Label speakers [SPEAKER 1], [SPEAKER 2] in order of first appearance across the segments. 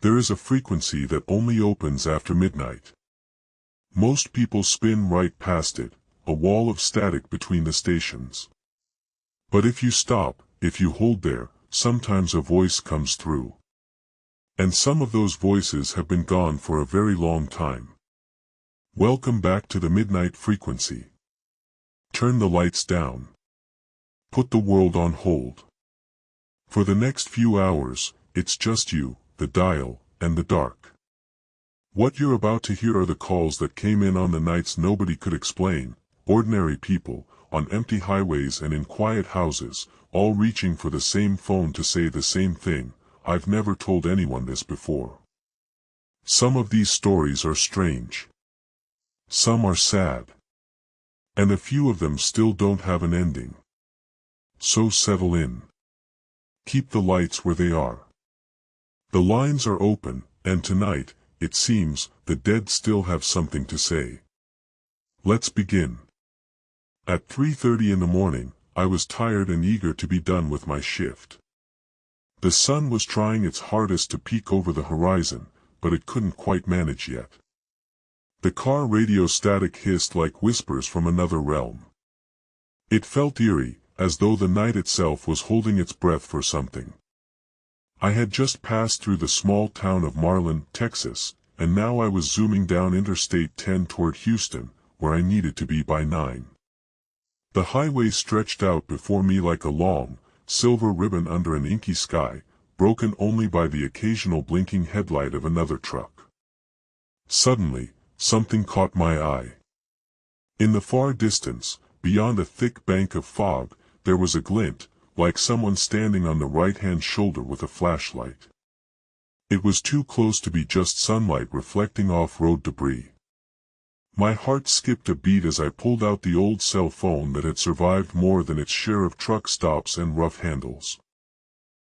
[SPEAKER 1] There is a frequency that only opens after midnight. Most people spin right past it, a wall of static between the stations. But if you stop, if you hold there, sometimes a voice comes through. And some of those voices have been gone for a very long time. Welcome back to the midnight frequency. Turn the lights down. Put the world on hold. For the next few hours, it's just you, the dial, and the dark. What you're about to hear are the calls that came in on the nights nobody could explain, ordinary people, on empty highways and in quiet houses, all reaching for the same phone to say the same thing. I've never told anyone this before. Some of these stories are strange. Some are sad. And a few of them still don't have an ending. So settle in. Keep the lights where they are. The lines are open, and tonight, it seems, the dead still have something to say. Let's begin. At 3:30 in the morning, I was tired and eager to be done with my shift. The sun was trying its hardest to peek over the horizon, but it couldn't quite manage yet. The car radio static hissed like whispers from another realm. It felt eerie, as though the night itself was holding its breath for something. I had just passed through the small town of Marlin, Texas, and now I was zooming down Interstate 10 toward Houston, where I needed to be by 9. The highway stretched out before me like a long, silver ribbon under an inky sky, broken only by the occasional blinking headlight of another truck. Suddenly, something caught my eye. In the far distance, beyond a thick bank of fog, there was a glint, like someone standing on the right-hand shoulder with a flashlight. It was too close to be just sunlight reflecting off road debris. My heart skipped a beat as I pulled out the old cell phone that had survived more than its share of truck stops and rough handles.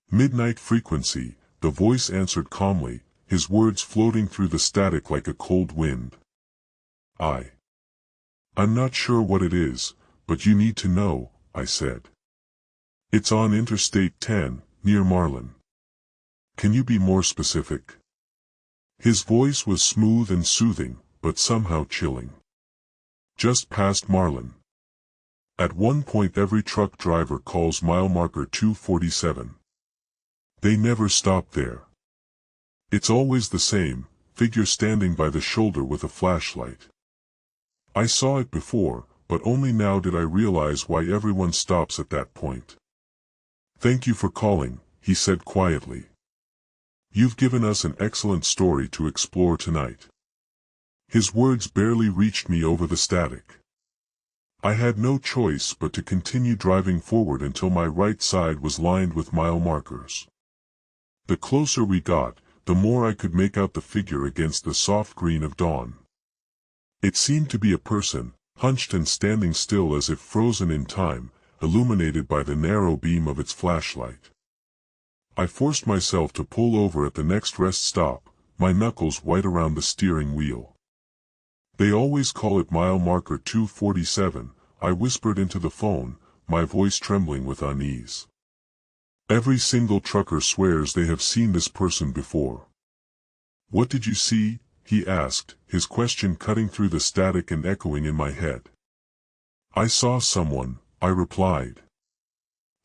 [SPEAKER 1] Midnight frequency, the voice answered calmly, his words floating through the static like a cold wind. I'm not sure what it is, but you need to know, I said. It's on Interstate 10, near Marlin. Can you be more specific? His voice was smooth and soothing, but somehow chilling. Just past Marlin. At one point every truck driver calls mile marker 247. They never stop there. It's always the same, figure standing by the shoulder with a flashlight. I saw it before, but only now did I realize why everyone stops at that point. Thank you for calling, he said quietly. You've given us an excellent story to explore tonight. His words barely reached me over the static. I had no choice but to continue driving forward until my right side was lined with mile markers. The closer we got, the more I could make out the figure against the soft green of dawn. It seemed to be a person, hunched and standing still as if frozen in time, illuminated by the narrow beam of its flashlight. I forced myself to pull over at the next rest stop, my knuckles white around the steering wheel. They always call it mile marker 247, I whispered into the phone, my voice trembling with unease. Every single trucker swears they have seen this person before. What did you see? He asked, his question cutting through the static and echoing in my head. I saw someone, I replied.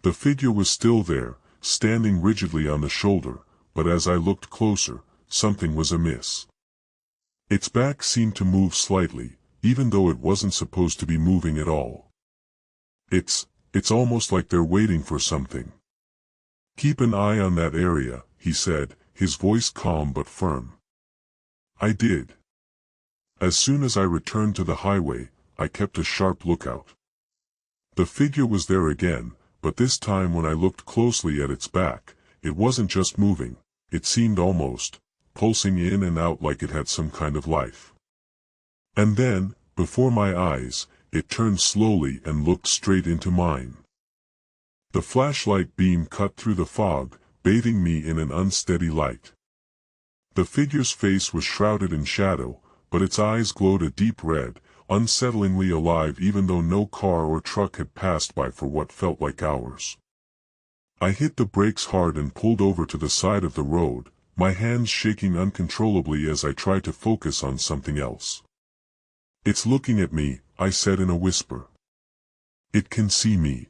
[SPEAKER 1] The figure was still there, standing rigidly on the shoulder, but as I looked closer, something was amiss. Its back seemed to move slightly, even though it wasn't supposed to be moving at all. It's almost like they're waiting for something. Keep an eye on that area, he said, his voice calm but firm. I did. As soon as I returned to the highway, I kept a sharp lookout. The figure was there again, but this time when I looked closely at its back, it wasn't just moving, it seemed almost pulsing in and out like it had some kind of life. And then, before my eyes, it turned slowly and looked straight into mine. The flashlight beam cut through the fog, bathing me in an unsteady light. The figure's face was shrouded in shadow, but its eyes glowed a deep red, unsettlingly alive even though no car or truck had passed by for what felt like hours. I hit the brakes hard and pulled over to the side of the road, my hands shaking uncontrollably as I tried to focus on something else. "It's looking at me," I said in a whisper. "It can see me."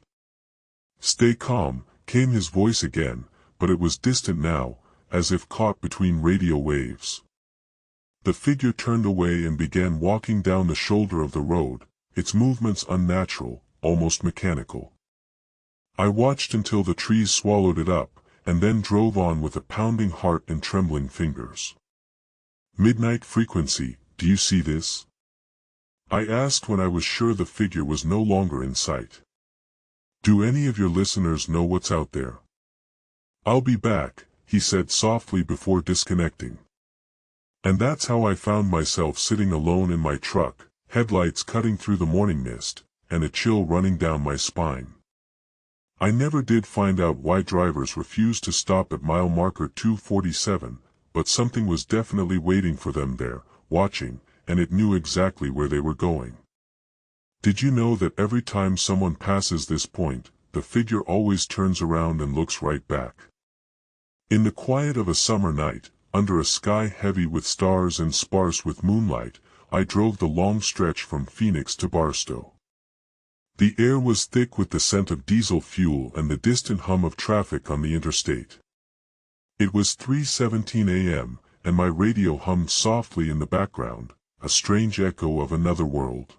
[SPEAKER 1] "Stay calm," came his voice again, but it was distant now, as if caught between radio waves. The figure turned away and began walking down the shoulder of the road, its movements unnatural, almost mechanical. I watched until the trees swallowed it up, and then drove on with a pounding heart and trembling fingers. "Midnight frequency, do you see this?" I asked when I was sure the figure was no longer in sight. "Do any of your listeners know what's out there?" "I'll be back," he said softly before disconnecting. And that's how I found myself sitting alone in my truck, headlights cutting through the morning mist, and a chill running down my spine. I never did find out why drivers refused to stop at mile marker 247, but something was definitely waiting for them there, watching, and it knew exactly where they were going. Did you know that every time someone passes this point, the figure always turns around and looks right back? In the quiet of a summer night, under a sky heavy with stars and sparse with moonlight, I drove the long stretch from Phoenix to Barstow. The air was thick with the scent of diesel fuel and the distant hum of traffic on the interstate. It was 3:17 a.m., and my radio hummed softly in the background, a strange echo of another world.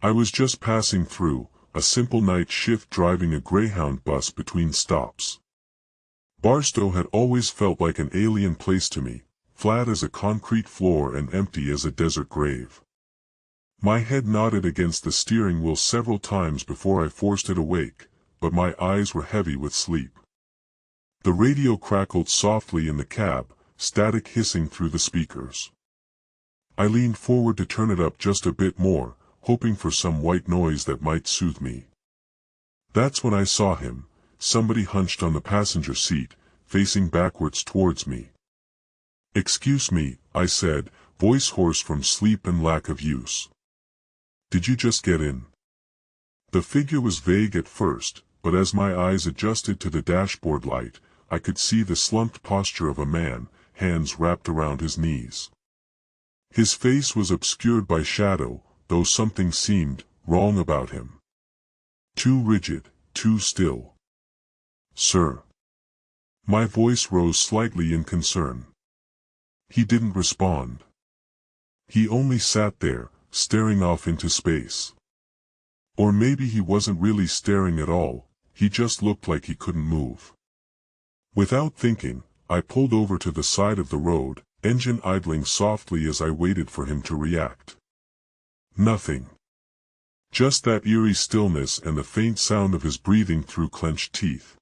[SPEAKER 1] I was just passing through, a simple night shift driving a Greyhound bus between stops. Barstow had always felt like an alien place to me, flat as a concrete floor and empty as a desert grave. My head nodded against the steering wheel several times before I forced it awake, but my eyes were heavy with sleep. The radio crackled softly in the cab, static hissing through the speakers. I leaned forward to turn it up just a bit more, hoping for some white noise that might soothe me. That's when I saw him, somebody hunched on the passenger seat, facing backwards towards me. "Excuse me," I said, voice hoarse from sleep and lack of use. "Did you just get in?" The figure was vague at first, but as my eyes adjusted to the dashboard light, I could see the slumped posture of a man, hands wrapped around his knees. His face was obscured by shadow, though something seemed wrong about him. Too rigid, too still. "Sir." My voice rose slightly in concern. He didn't respond. He only sat there, staring off into space. Or maybe he wasn't really staring at all, he just looked like he couldn't move. Without thinking, I pulled over to the side of the road, engine idling softly as I waited for him to react. Nothing. Just that eerie stillness and the faint sound of his breathing through clenched teeth.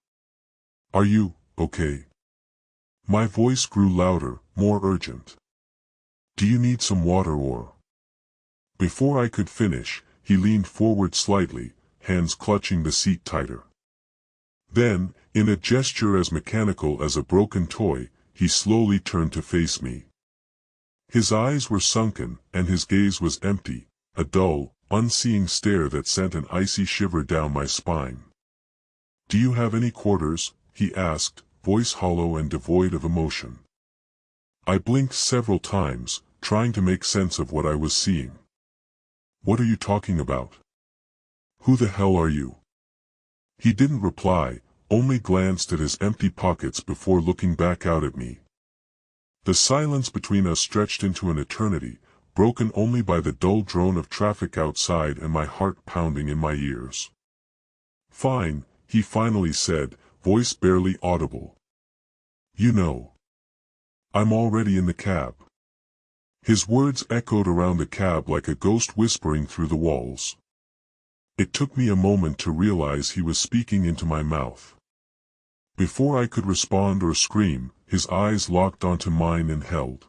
[SPEAKER 1] "Are you okay?" My voice grew louder, more urgent. "Do you need some water or—" Before I could finish, he leaned forward slightly, hands clutching the seat tighter. Then, in a gesture as mechanical as a broken toy, he slowly turned to face me. His eyes were sunken, and his gaze was empty, a dull, unseeing stare that sent an icy shiver down my spine. "Do you have any quarters?" he asked, voice hollow and devoid of emotion. I blinked several times, trying to make sense of what I was seeing. "What are you talking about? Who the hell are you?" He didn't reply, only glanced at his empty pockets before looking back out at me. The silence between us stretched into an eternity, broken only by the dull drone of traffic outside and my heart pounding in my ears. "Fine," he finally said, voice barely audible. "You know. I'm already in the cab." His words echoed around the cab like a ghost whispering through the walls. It took me a moment to realize he was speaking into my mouth. Before I could respond or scream, his eyes locked onto mine and held.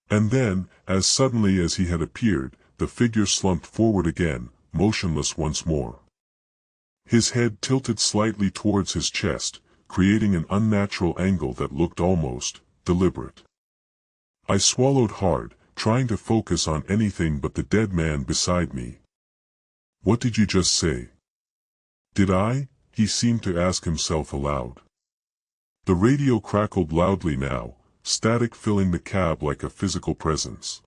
[SPEAKER 1] And then, as suddenly as he had appeared, the figure slumped forward again, motionless once more. His head tilted slightly towards his chest, creating an unnatural angle that looked almost deliberate. I swallowed hard, trying to focus on anything but the dead man beside me. "What did you just say?" "Did I?" he seemed to ask himself aloud. The radio crackled loudly now, static filling the cab like a physical presence.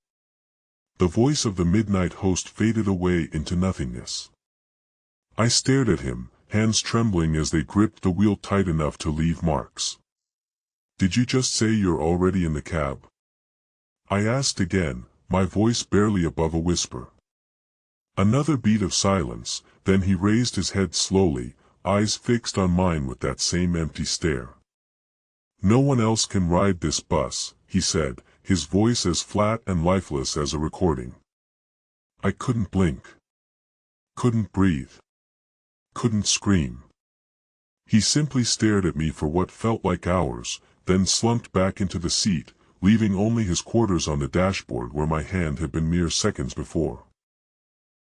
[SPEAKER 1] The voice of the midnight host faded away into nothingness. I stared at him, hands trembling as they gripped the wheel tight enough to leave marks. "Did you just say you're already in the cab?" I asked again, my voice barely above a whisper. Another beat of silence, then he raised his head slowly, eyes fixed on mine with that same empty stare. "No one else can ride this bus," he said, his voice as flat and lifeless as a recording. I couldn't blink. Couldn't breathe. Couldn't scream. He simply stared at me for what felt like hours, then slumped back into the seat, leaving only his quarters on the dashboard where my hand had been mere seconds before.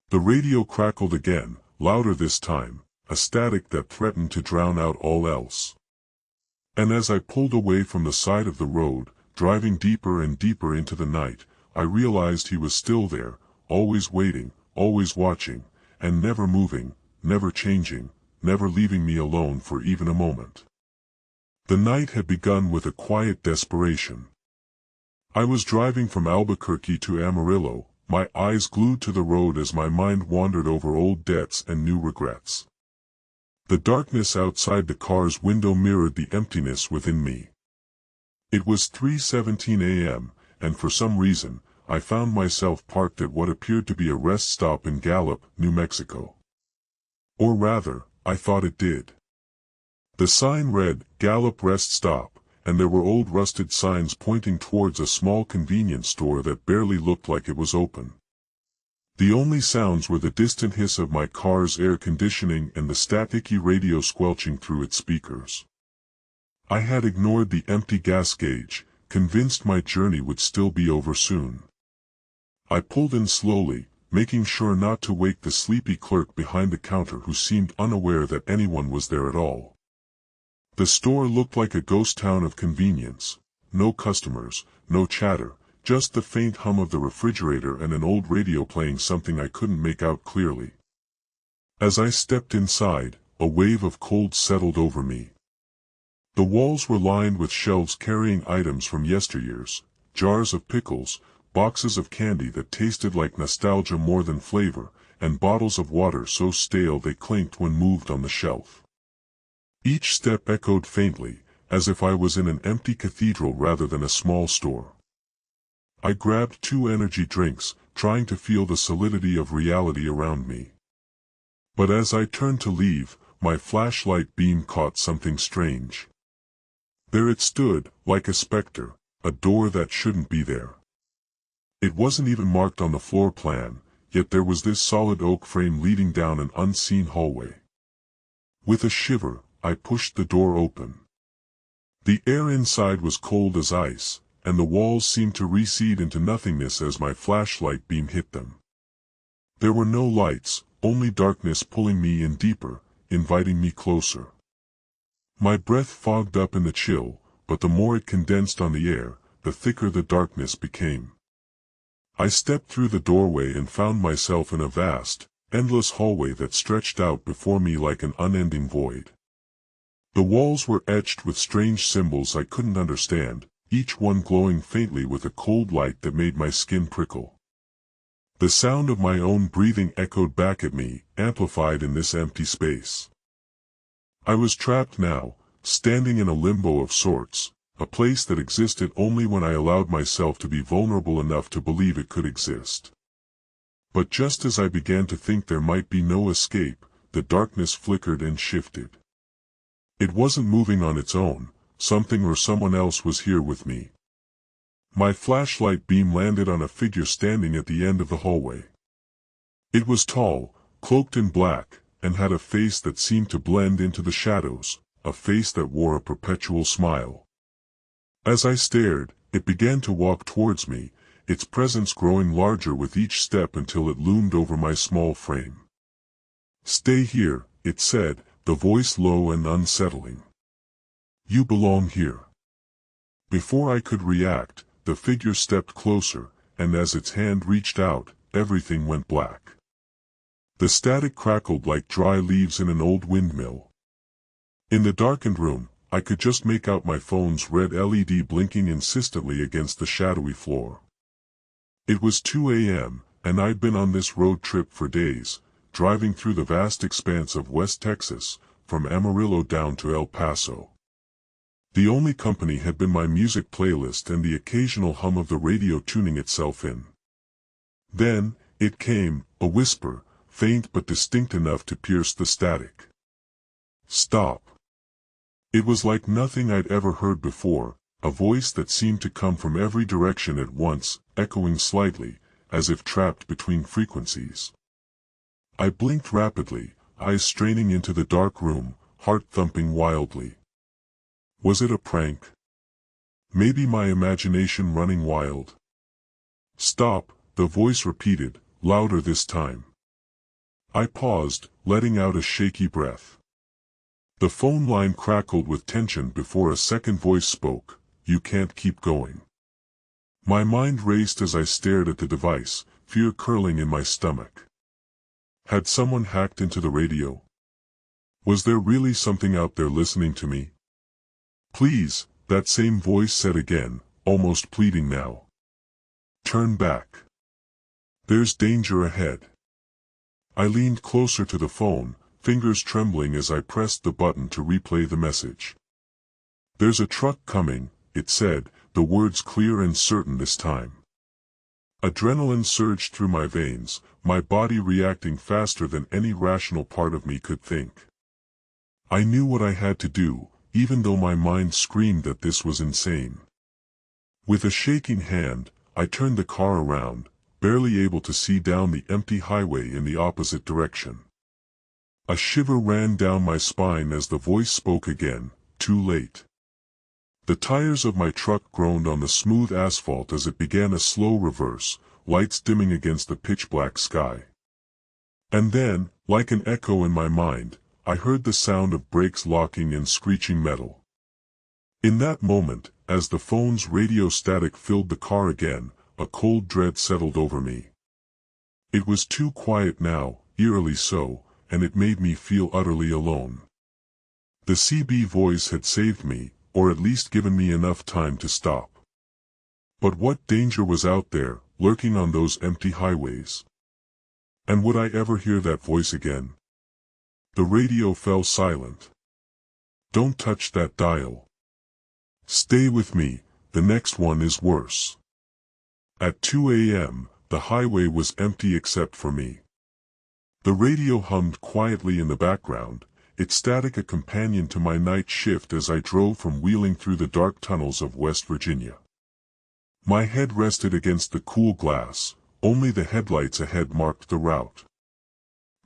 [SPEAKER 1] The radio crackled again, louder this time, a static that threatened to drown out all else. And as I pulled away from the side of the road, driving deeper and deeper into the night, I realized he was still there, always waiting, always watching, and never moving, never changing, never leaving me alone for even a moment. The night had begun with a quiet desperation. I was driving from Albuquerque to Amarillo, my eyes glued to the road as my mind wandered over old debts and new regrets. The darkness outside the car's window mirrored the emptiness within me. It was 3:17 a.m., and for some reason, I found myself parked at what appeared to be a rest stop in Gallup, New Mexico. Or rather, I thought it did. The sign read, "Gallup Rest Stop," and there were old rusted signs pointing towards a small convenience store that barely looked like it was open. The only sounds were the distant hiss of my car's air conditioning and the staticky radio squelching through its speakers. I had ignored the empty gas gauge, convinced my journey would still be over soon. I pulled in slowly, making sure not to wake the sleepy clerk behind the counter who seemed unaware that anyone was there at all. The store looked like a ghost town of convenience. No customers, no chatter, just the faint hum of the refrigerator and an old radio playing something I couldn't make out clearly. As I stepped inside, a wave of cold settled over me. The walls were lined with shelves carrying items from yesteryears, jars of pickles, boxes of candy that tasted like nostalgia more than flavor, and bottles of water so stale they clinked when moved on the shelf. Each step echoed faintly, as if I was in an empty cathedral rather than a small store. I grabbed 2 energy drinks, trying to feel the solidity of reality around me. But as I turned to leave, my flashlight beam caught something strange. There it stood, like a specter, a door that shouldn't be there. It wasn't even marked on the floor plan, yet there was this solid oak frame leading down an unseen hallway. With a shiver, I pushed the door open. The air inside was cold as ice, and the walls seemed to recede into nothingness as my flashlight beam hit them. There were no lights, only darkness pulling me in deeper, inviting me closer. My breath fogged up in the chill, but the more it condensed on the air, the thicker the darkness became. I stepped through the doorway and found myself in a vast, endless hallway that stretched out before me like an unending void. The walls were etched with strange symbols I couldn't understand, each one glowing faintly with a cold light that made my skin prickle. The sound of my own breathing echoed back at me, amplified in this empty space. I was trapped now, standing in a limbo of sorts, a place that existed only when I allowed myself to be vulnerable enough to believe it could exist. But just as I began to think there might be no escape, the darkness flickered and shifted. It wasn't moving on its own, something or someone else was here with me. My flashlight beam landed on a figure standing at the end of the hallway. It was tall, cloaked in black, and had a face that seemed to blend into the shadows, a face that wore a perpetual smile. As I stared, it began to walk towards me, its presence growing larger with each step until it loomed over my small frame. "Stay here," it said, the voice low and unsettling. "You belong here." Before I could react, the figure stepped closer, and as its hand reached out, everything went black. The static crackled like dry leaves in an old windmill. In the darkened room, I could just make out my phone's red LED blinking insistently against the shadowy floor. It was 2 a.m., and I'd been on this road trip for days, driving through the vast expanse of West Texas, from Amarillo down to El Paso. The only company had been my music playlist and the occasional hum of the radio tuning itself in. Then, it came, a whisper, faint but distinct enough to pierce the static. Stop. It was like nothing I'd ever heard before, a voice that seemed to come from every direction at once, echoing slightly, as if trapped between frequencies. I blinked rapidly, eyes straining into the dark room, heart thumping wildly. Was it a prank? Maybe my imagination running wild? Stop, the voice repeated, louder this time. I paused, letting out a shaky breath. The phone line crackled with tension before a second voice spoke, "You can't keep going." My mind raced as I stared at the device, fear curling in my stomach. Had someone hacked into the radio? Was there really something out there listening to me? "Please," that same voice said again, almost pleading now. "Turn back. There's danger ahead." I leaned closer to the phone, fingers trembling as I pressed the button to replay the message. "There's a truck coming," it said, the words clear and certain this time. Adrenaline surged through my veins, my body reacting faster than any rational part of me could think. I knew what I had to do, even though my mind screamed that this was insane. With a shaking hand, I turned the car around, barely able to see down the empty highway in the opposite direction. A shiver ran down my spine as the voice spoke again, too late. The tires of my truck groaned on the smooth asphalt as it began a slow reverse, lights dimming against the pitch-black sky. And then, like an echo in my mind, I heard the sound of brakes locking and screeching metal. In that moment, as the phone's radio static filled the car again, a cold dread settled over me. It was too quiet now, eerily so, and it made me feel utterly alone. The CB voice had saved me, or at least given me enough time to stop. But what danger was out there, lurking on those empty highways? And would I ever hear that voice again? The radio fell silent. "Don't touch that dial. Stay with me, the next one is worse." At 2 a.m., the highway was empty except for me. The radio hummed quietly in the background, its static a companion to my night shift as I drove from Wheeling through the dark tunnels of West Virginia. My head rested against the cool glass, only the headlights ahead marked the route.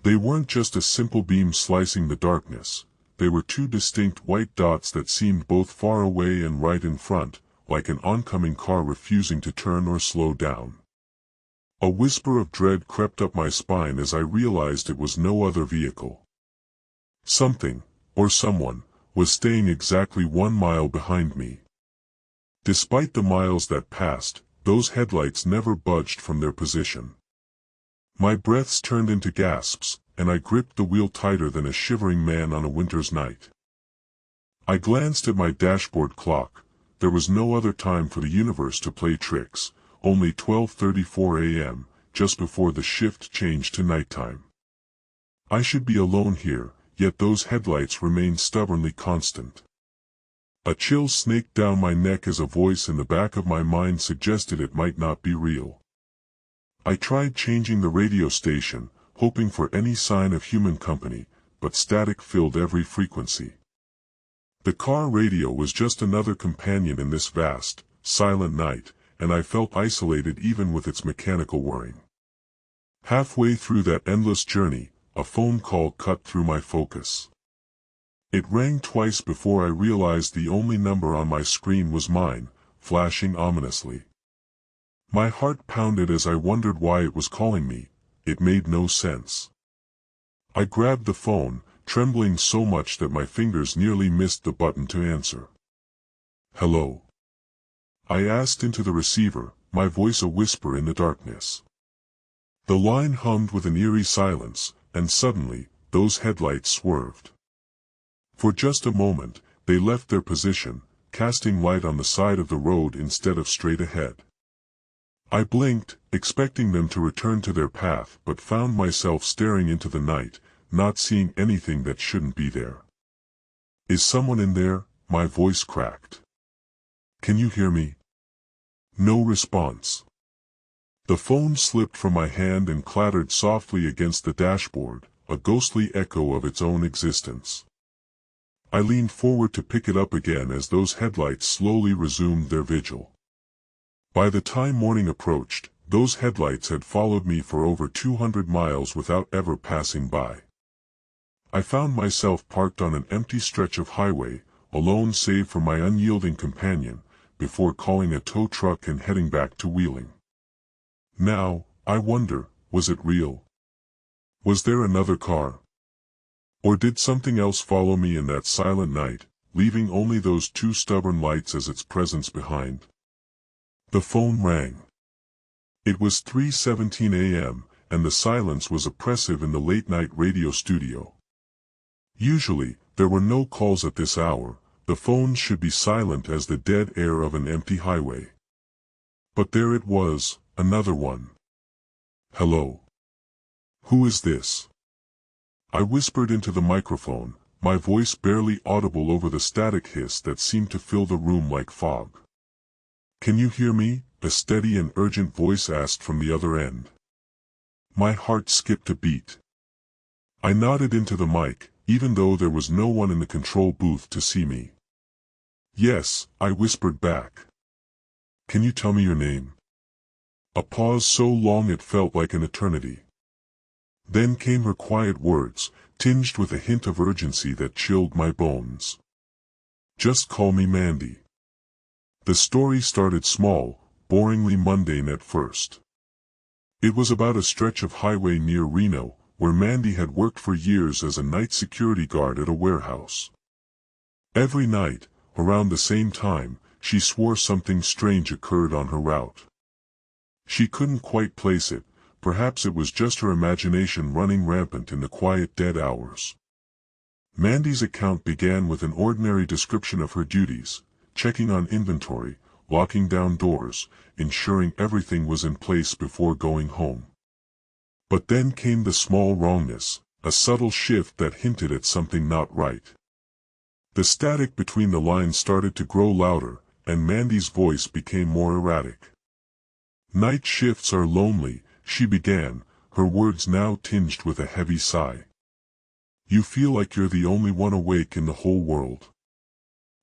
[SPEAKER 1] They weren't just a simple beam slicing the darkness, they were two distinct white dots that seemed both far away and right in front, like an oncoming car refusing to turn or slow down. A whisper of dread crept up my spine as I realized it was no other vehicle. Something, or someone, was staying exactly 1 mile behind me. Despite the miles that passed, those headlights never budged from their position. My breaths turned into gasps, and I gripped the wheel tighter than a shivering man on a winter's night. I glanced at my dashboard clock. There was no other time for the universe to play tricks, only 12:34 a.m., just before the shift changed to nighttime. I should be alone here, yet those headlights remained stubbornly constant. A chill snaked down my neck as a voice in the back of my mind suggested it might not be real. I tried changing the radio station, hoping for any sign of human company, but static filled every frequency. The car radio was just another companion in this vast, silent night, and I felt isolated even with its mechanical whirring. Halfway through that endless journey, a phone call cut through my focus. It rang twice before I realized the only number on my screen was mine, flashing ominously. My heart pounded as I wondered why it was calling me. It made no sense. I grabbed the phone, trembling so much that my fingers nearly missed the button to answer. "Hello?" I asked into the receiver, my voice a whisper in the darkness. The line hummed with an eerie silence, and suddenly, those headlights swerved. For just a moment, they left their position, casting light on the side of the road instead of straight ahead. I blinked, expecting them to return to their path, but found myself staring into the night, not seeing anything that shouldn't be there. "Is someone in there?" my voice cracked. "Can you hear me?" No response. The phone slipped from my hand and clattered softly against the dashboard, a ghostly echo of its own existence. I leaned forward to pick it up again as those headlights slowly resumed their vigil. By the time morning approached, those headlights had followed me for over 200 miles without ever passing by. I found myself parked on an empty stretch of highway, alone save for my unyielding companion, before calling a tow truck and heading back to Wheeling. Now, I wonder, was it real? Was there another car? Or did something else follow me in that silent night, leaving only those two stubborn lights as its presence behind? The phone rang. It was 3:17 a.m., and the silence was oppressive in the late-night radio studio. Usually, there were no calls at this hour. The phones should be silent as the dead air of an empty highway. But there it was, another one. "Hello. Who is this?" I whispered into the microphone, my voice barely audible over the static hiss that seemed to fill the room like fog. "Can you hear me?" a steady and urgent voice asked from the other end. My heart skipped a beat. I nodded into the mic, even though there was no one in the control booth to see me. "Yes," I whispered back. "Can you tell me your name?" A pause so long it felt like an eternity. Then came her quiet words, tinged with a hint of urgency that chilled my bones. "Just call me Mandy." The story started small, boringly mundane at first. It was about a stretch of highway near Reno, where Mandy had worked for years as a night security guard at a warehouse. Every night, around the same time, she swore something strange occurred on her route. She couldn't quite place it. Perhaps it was just her imagination running rampant in the quiet dead hours. Mandy's account began with an ordinary description of her duties, checking on inventory, locking down doors, ensuring everything was in place before going home. But then came the small wrongness, a subtle shift that hinted at something not right. The static between the lines started to grow louder, and Mandy's voice became more erratic. "Night shifts are lonely," she began, her words now tinged with a heavy sigh. "You feel like you're the only one awake in the whole world."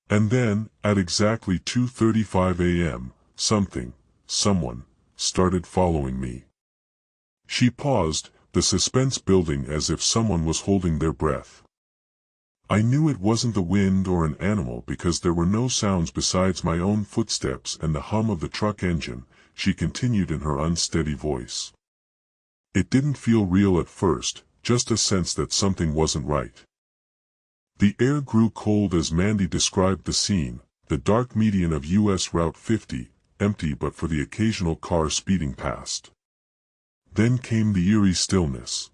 [SPEAKER 1] And then, at exactly 2:35 a.m., someone, started following me. She paused, the suspense building as if someone was holding their breath. I knew it wasn't the wind or an animal because there were no sounds besides my own footsteps and the hum of the truck engine, she continued in her unsteady voice. "It didn't feel real at first, just a sense that something wasn't right." The air grew cold as Mandy described the scene, the dark median of US Route 50, empty but for the occasional car speeding past. Then came the eerie stillness.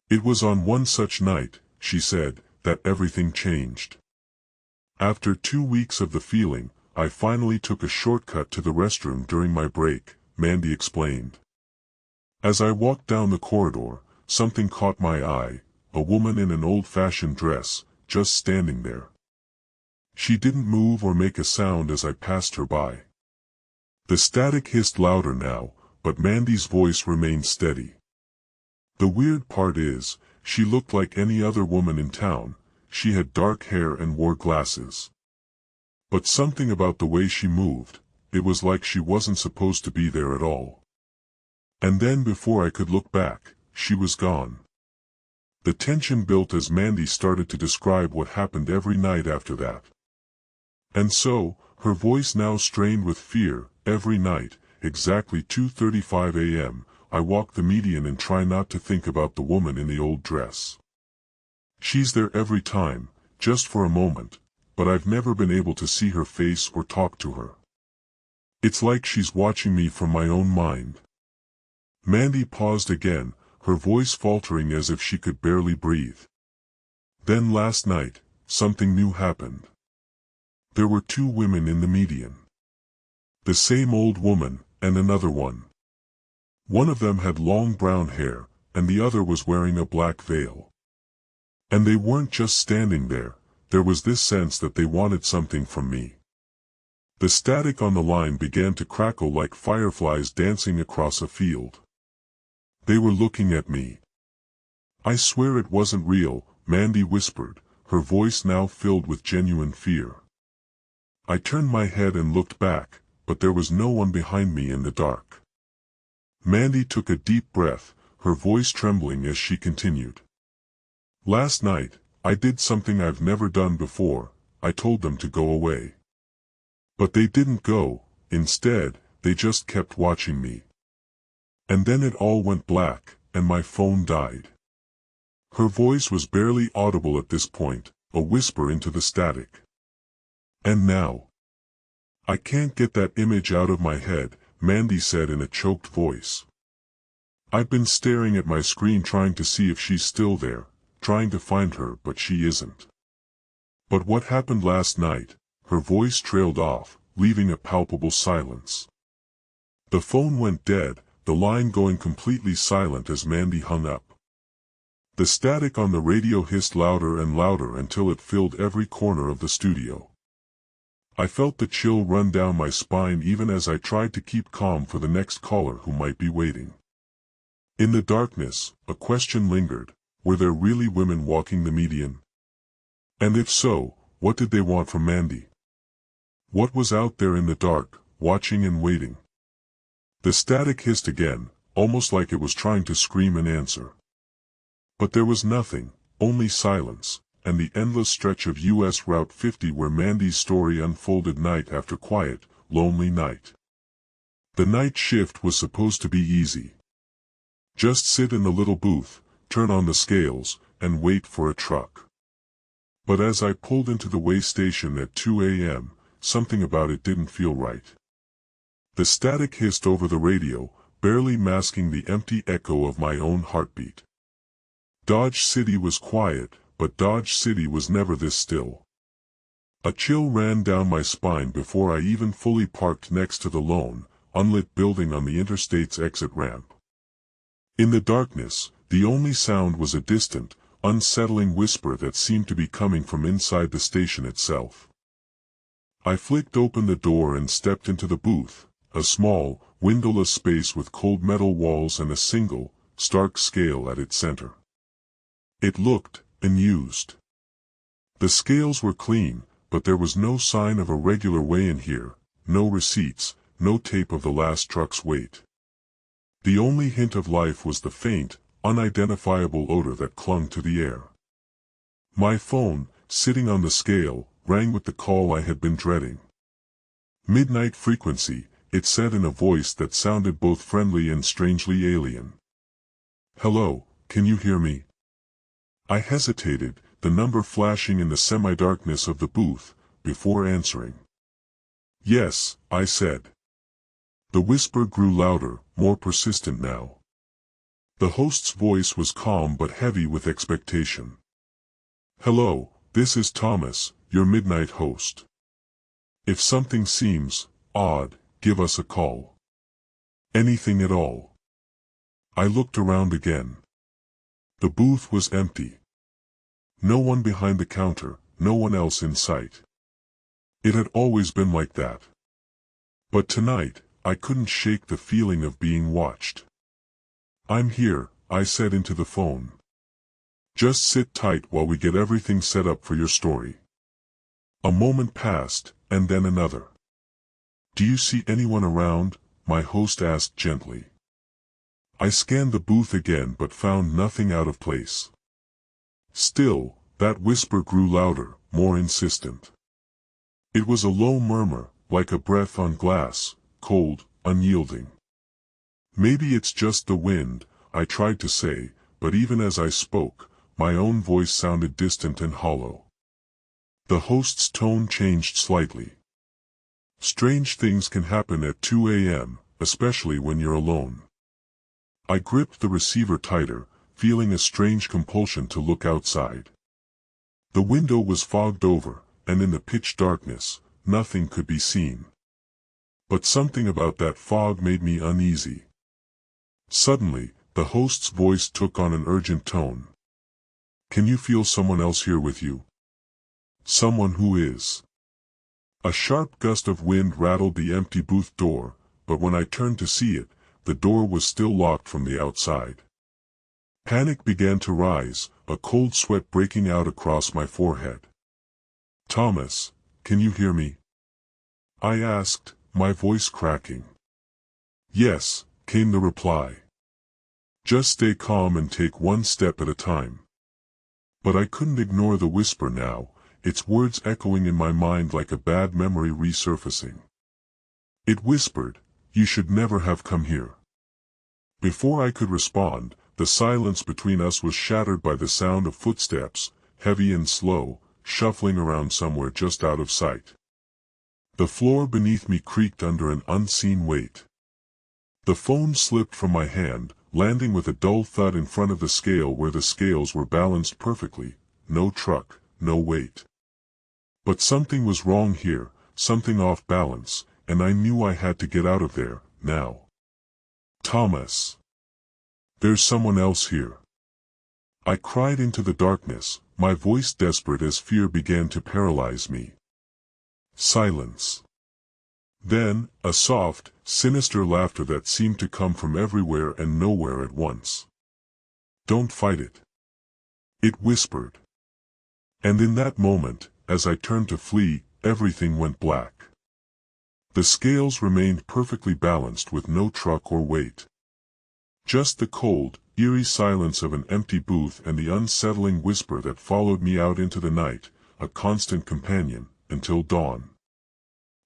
[SPEAKER 1] "It was on one such night," she said, "that everything changed. After 2 weeks of the feeling, I finally took a shortcut to the restroom during my break," Mandy explained. "As I walked down the corridor, something caught my eye, a woman in an old-fashioned dress, just standing there. She didn't move or make a sound as I passed her by." The static hissed louder now, but Mandy's voice remained steady. "The weird part is, she looked like any other woman in town. She had dark hair and wore glasses. But something about the way she moved, it was like she wasn't supposed to be there at all. And then before I could look back, she was gone." The tension built as Mandy started to describe what happened every night after that. And so, her voice now strained with fear, every night, exactly 2:35 a.m., I walk the median and try not to think about the woman in the old dress. She's there every time, just for a moment, but I've never been able to see her face or talk to her. It's like she's watching me from my own mind." Mandy paused again, her voice faltering as if she could barely breathe. "Then last night, something new happened. There were two women in the median. The same old woman, and another one. One of them had long brown hair, and the other was wearing a black veil. And they weren't just standing there was this sense that they wanted something from me. The static on the line began to crackle like fireflies dancing across a field. They were looking at me. "I swear it wasn't real," Mandy whispered, her voice now filled with genuine fear. I turned my head and looked back, but there was no one behind me in the dark. Mandy took a deep breath, her voice trembling as she continued. "Last night, I did something I've never done before. I told them to go away. But they didn't go. Instead, they just kept watching me. And then it all went black, and my phone died." Her voice was barely audible at this point, a whisper into the static. "And now? I can't get that image out of my head," Mandy said in a choked voice. "I've been staring at my screen trying to see if she's still there, trying to find her, but she isn't." "But what happened last night?" Her voice trailed off, leaving a palpable silence. The phone went dead, the line going completely silent as Mandy hung up. The static on the radio hissed louder and louder until it filled every corner of the studio. I felt the chill run down my spine even as I tried to keep calm for the next caller who might be waiting. In the darkness, a question lingered: were there really women walking the median? And if so, what did they want from Mandy? What was out there in the dark, watching and waiting? The static hissed again, almost like it was trying to scream an answer. But there was nothing, only silence, and the endless stretch of US Route 50 where Mandy's story unfolded night after quiet, lonely night. The night shift was supposed to be easy. Just sit in the little booth, turn on the scales, and wait for a truck. But as I pulled into the way station at 2 a.m., something about it didn't feel right. The static hissed over the radio, barely masking the empty echo of my own heartbeat. Dodge City was quiet, but Dodge City was never this still. A chill ran down my spine before I even fully parked next to the lone, unlit building on the interstate's exit ramp. In the darkness, the only sound was a distant, unsettling whisper that seemed to be coming from inside the station itself. I flicked open the door and stepped into the booth, a small, windowless space with cold metal walls and a single, stark scale at its center. It looked unused. The scales were clean, but there was no sign of a regular weigh-in here, no receipts, no tape of the last truck's weight. The only hint of life was the faint, unidentifiable odor that clung to the air. My phone, sitting on the scale, rang with the call I had been dreading. "Midnight frequency," it said in a voice that sounded both friendly and strangely alien. "Hello, can you hear me?" I hesitated, the number flashing in the semi-darkness of the booth, before answering. "Yes," I said. The whisper grew louder, more persistent now. The host's voice was calm but heavy with expectation. "Hello, this is Thomas, your midnight host. If something seems odd, give us a call. Anything at all." I looked around again. The booth was empty. No one behind the counter, no one else in sight. It had always been like that. But tonight, I couldn't shake the feeling of being watched. "I'm here," I said into the phone. "Just sit tight while we get everything set up for your story." A moment passed, and then another. "Do you see anyone around?" my host asked gently. I scanned the booth again but found nothing out of place. Still, that whisper grew louder, more insistent. It was a low murmur, like a breath on glass, cold, unyielding. "Maybe it's just the wind," I tried to say, but even as I spoke, my own voice sounded distant and hollow. The host's tone changed slightly. "Strange things can happen at 2 a.m., especially when you're alone." I gripped the receiver tighter, feeling a strange compulsion to look outside. The window was fogged over, and in the pitch darkness, nothing could be seen. But something about that fog made me uneasy. Suddenly, the host's voice took on an urgent tone. "Can you feel someone else here with you? Someone who is?" A sharp gust of wind rattled the empty booth door, but when I turned to see it, the door was still locked from the outside. Panic began to rise, a cold sweat breaking out across my forehead. "Thomas, can you hear me?" I asked, my voice cracking. "Yes," came the reply. "Just stay calm and take one step at a time." But I couldn't ignore the whisper now, its words echoing in my mind like a bad memory resurfacing. It whispered, "You should never have come here." Before I could respond, the silence between us was shattered by the sound of footsteps, heavy and slow, shuffling around somewhere just out of sight. The floor beneath me creaked under an unseen weight. The phone slipped from my hand, landing with a dull thud in front of the scale where the scales were balanced perfectly. No truck, no weight. But something was wrong here, something off balance, and I knew I had to get out of there, now. "Thomas! There's someone else here!" I cried into the darkness, my voice desperate as fear began to paralyze me. Silence. Then, a soft, sinister laughter that seemed to come from everywhere and nowhere at once. "Don't fight it," it whispered. And in that moment, as I turned to flee, everything went black. The scales remained perfectly balanced with no truck or weight. Just the cold, eerie silence of an empty booth and the unsettling whisper that followed me out into the night, a constant companion, until dawn.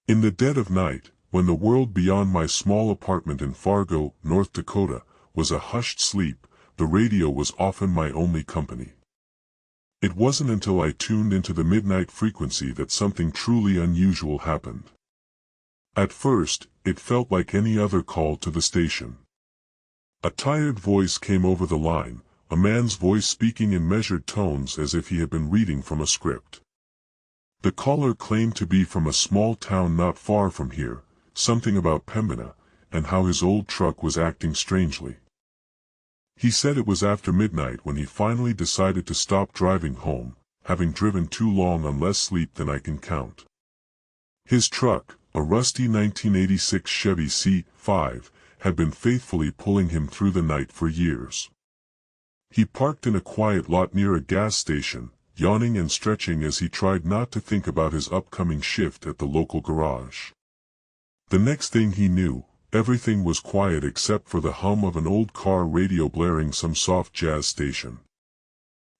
[SPEAKER 1] In the dead of night, when the world beyond my small apartment in Fargo, North Dakota, was a hushed sleep, the radio was often my only company. It wasn't until I tuned into the midnight frequency that something truly unusual happened. At first, it felt like any other call to the station. A tired voice came over the line, a man's voice speaking in measured tones as if he had been reading from a script. The caller claimed to be from a small town not far from here, something about Pembina, and how his old truck was acting strangely. He said it was after midnight when he finally decided to stop driving home, having driven too long on less sleep than I can count. His truck, a rusty 1986 Chevy C5, had been faithfully pulling him through the night for years. He parked in a quiet lot near a gas station, yawning and stretching as he tried not to think about his upcoming shift at the local garage. The next thing he knew, everything was quiet except for the hum of an old car radio blaring some soft jazz station.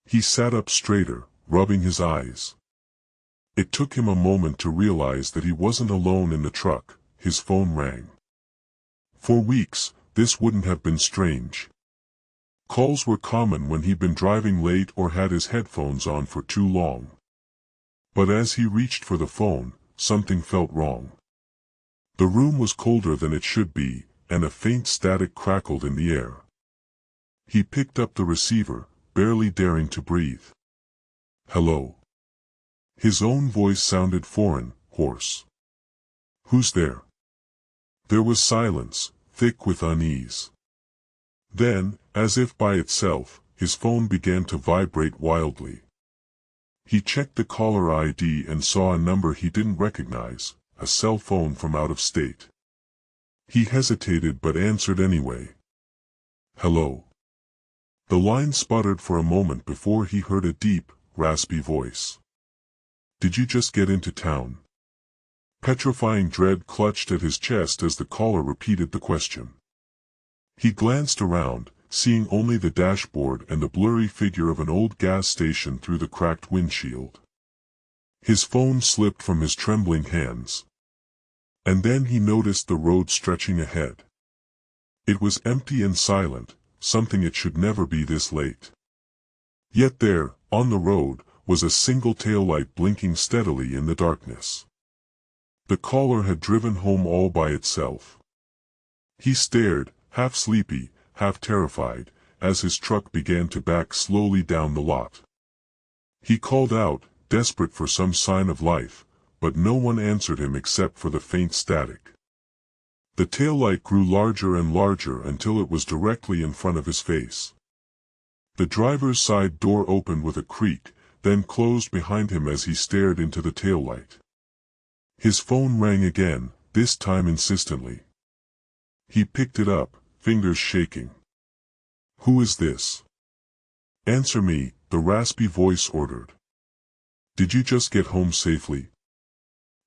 [SPEAKER 1] He sat up straighter, rubbing his eyes. It took him a moment to realize that he wasn't alone in the truck. His phone rang. For weeks, this wouldn't have been strange. Calls were common when he'd been driving late or had his headphones on for too long. But as he reached for the phone, something felt wrong. The room was colder than it should be, and a faint static crackled in the air. He picked up the receiver, barely daring to breathe. "Hello." His own voice sounded foreign, hoarse. "Who's there?" There was silence, thick with unease. Then, as if by itself, his phone began to vibrate wildly. He checked the caller ID and saw a number he didn't recognize, a cell phone from out of state. He hesitated but answered anyway. "Hello." The line sputtered for a moment before he heard a deep, raspy voice. "Did you just get into town?" Petrifying dread clutched at his chest as the caller repeated the question. He glanced around, seeing only the dashboard and the blurry figure of an old gas station through the cracked windshield. His phone slipped from his trembling hands. And then he noticed the road stretching ahead. It was empty and silent, something it should never be this late. Yet there, on the road, was a single taillight blinking steadily in the darkness. The caller had driven home all by itself. He stared, half sleepy, half terrified, as his truck began to back slowly down the lot. He called out, desperate for some sign of life, but no one answered him except for the faint static. The taillight grew larger and larger until it was directly in front of his face. The driver's side door opened with a creak, then closed behind him as he stared into the taillight. His phone rang again, this time insistently. He picked it up, fingers shaking. "Who is this?" "Answer me," the raspy voice ordered. "Did you just get home safely?"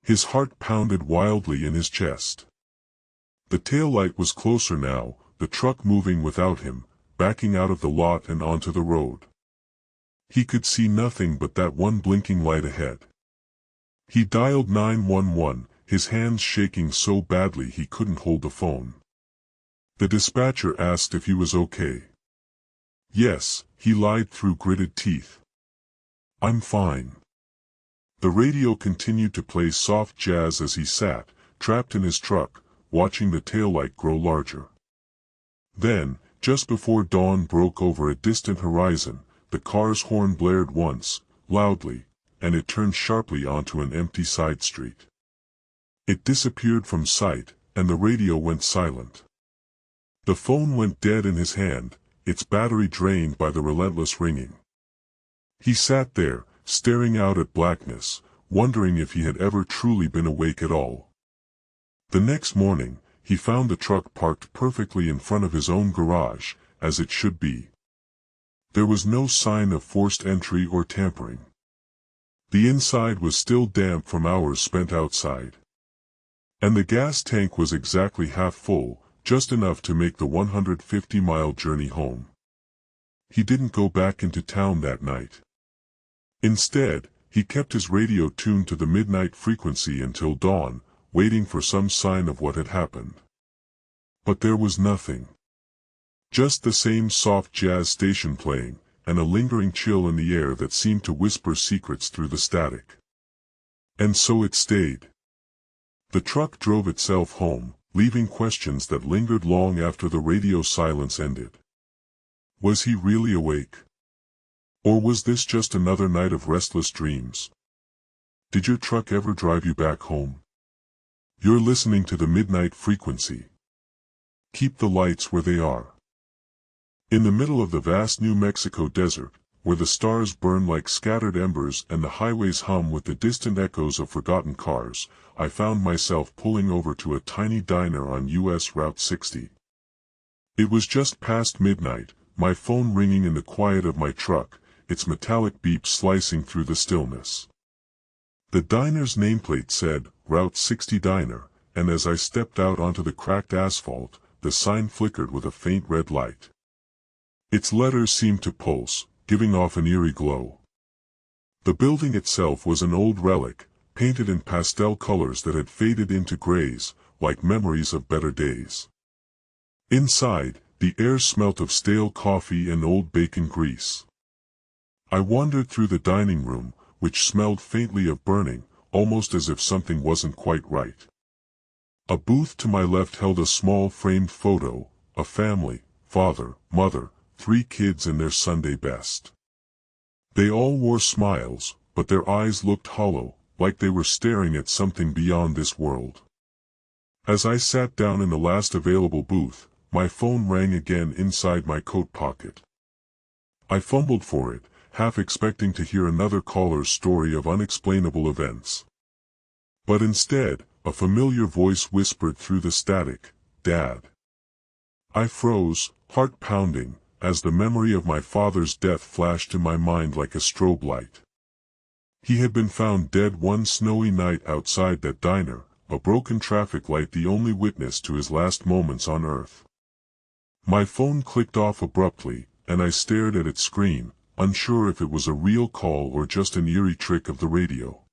[SPEAKER 1] His heart pounded wildly in his chest. The taillight was closer now, the truck moving without him, backing out of the lot and onto the road. He could see nothing but that one blinking light ahead. He dialed 911, his hands shaking so badly he couldn't hold the phone. The dispatcher asked if he was okay. "Yes," he lied through gritted teeth. "I'm fine." The radio continued to play soft jazz as he sat, trapped in his truck, watching the taillight grow larger. Then, just before dawn broke over a distant horizon, the car's horn blared once, loudly, and it turned sharply onto an empty side street. It disappeared from sight, and the radio went silent. The phone went dead in his hand, its battery drained by the relentless ringing. He sat there, staring out at blackness, wondering if he had ever truly been awake at all. The next morning, he found the truck parked perfectly in front of his own garage, as it should be. There was no sign of forced entry or tampering. The inside was still damp from hours spent outside. And the gas tank was exactly half full, just enough to make the 150-mile journey home. He didn't go back into town that night. Instead, he kept his radio tuned to the midnight frequency until dawn, waiting for some sign of what had happened. But there was nothing. Just the same soft jazz station playing, and a lingering chill in the air that seemed to whisper secrets through the static. And so it stayed. The truck drove itself home, leaving questions that lingered long after the radio silence ended. Was he really awake? Or was this just another night of restless dreams? Did your truck ever drive you back home? You're listening to the Midnight Frequency. Keep the lights where they are. In the middle of the vast New Mexico desert, where the stars burn like scattered embers and the highways hum with the distant echoes of forgotten cars, I found myself pulling over to a tiny diner on US Route 60. It was just past midnight, my phone ringing in the quiet of my truck, its metallic beep slicing through the stillness. The diner's nameplate said, Route 60 Diner, and as I stepped out onto the cracked asphalt, the sign flickered with a faint red light. Its letters seemed to pulse, giving off an eerie glow. The building itself was an old relic, painted in pastel colors that had faded into grays, like memories of better days. Inside, the air smelt of stale coffee and old bacon grease. I wandered through the dining room, which smelled faintly of burning, almost as if something wasn't quite right. A booth to my left held a small framed photo, a family, father, mother, 3 kids in their Sunday best. They all wore smiles, but their eyes looked hollow, like they were staring at something beyond this world. As I sat down in the last available booth, my phone rang again inside my coat pocket. I fumbled for it, half expecting to hear another caller's story of unexplainable events. But instead, a familiar voice whispered through the static, "Dad." I froze, heart pounding, as the memory of my father's death flashed in my mind like a strobe light. He had been found dead one snowy night outside that diner, a broken traffic light the only witness to his last moments on Earth. My phone clicked off abruptly, and I stared at its screen, unsure if it was a real call or just an eerie trick of the radio.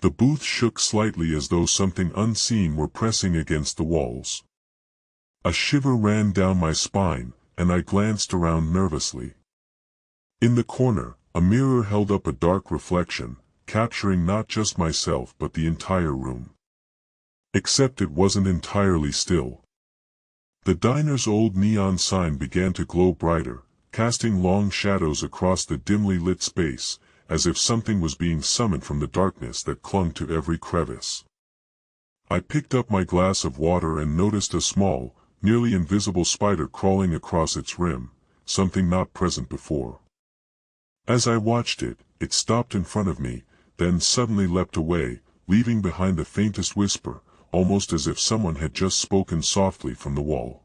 [SPEAKER 1] The booth shook slightly as though something unseen were pressing against the walls. A shiver ran down my spine, and I glanced around nervously. In the corner, a mirror held up a dark reflection, capturing not just myself but the entire room. Except it wasn't entirely still. The diner's old neon sign began to glow brighter, casting long shadows across the dimly lit space, as if something was being summoned from the darkness that clung to every crevice. I picked up my glass of water and noticed a small, nearly invisible spider crawling across its rim, something not present before. As I watched it, it stopped in front of me, then suddenly leapt away, leaving behind the faintest whisper, almost as if someone had just spoken softly from the wall.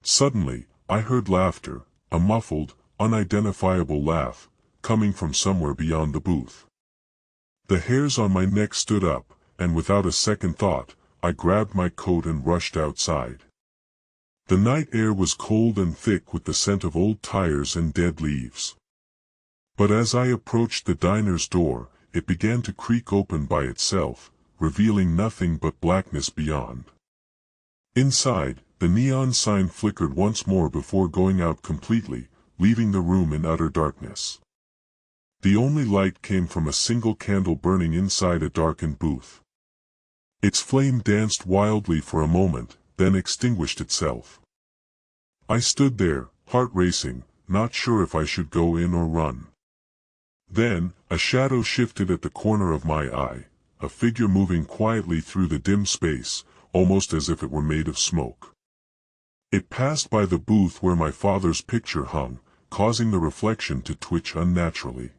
[SPEAKER 1] Suddenly, I heard laughter, a muffled, unidentifiable laugh, coming from somewhere beyond the booth. The hairs on my neck stood up, and without a second thought, I grabbed my coat and rushed outside. The night air was cold and thick with the scent of old tires and dead leaves. But as I approached the diner's door, it began to creak open by itself, revealing nothing but blackness beyond. Inside, the neon sign flickered once more before going out completely, leaving the room in utter darkness. The only light came from a single candle burning inside a darkened booth. Its flame danced wildly for a moment, then extinguished itself. I stood there, heart racing, not sure if I should go in or run. Then, a shadow shifted at the corner of my eye, a figure moving quietly through the dim space, almost as if it were made of smoke. It passed by the booth where my father's picture hung, causing the reflection to twitch unnaturally.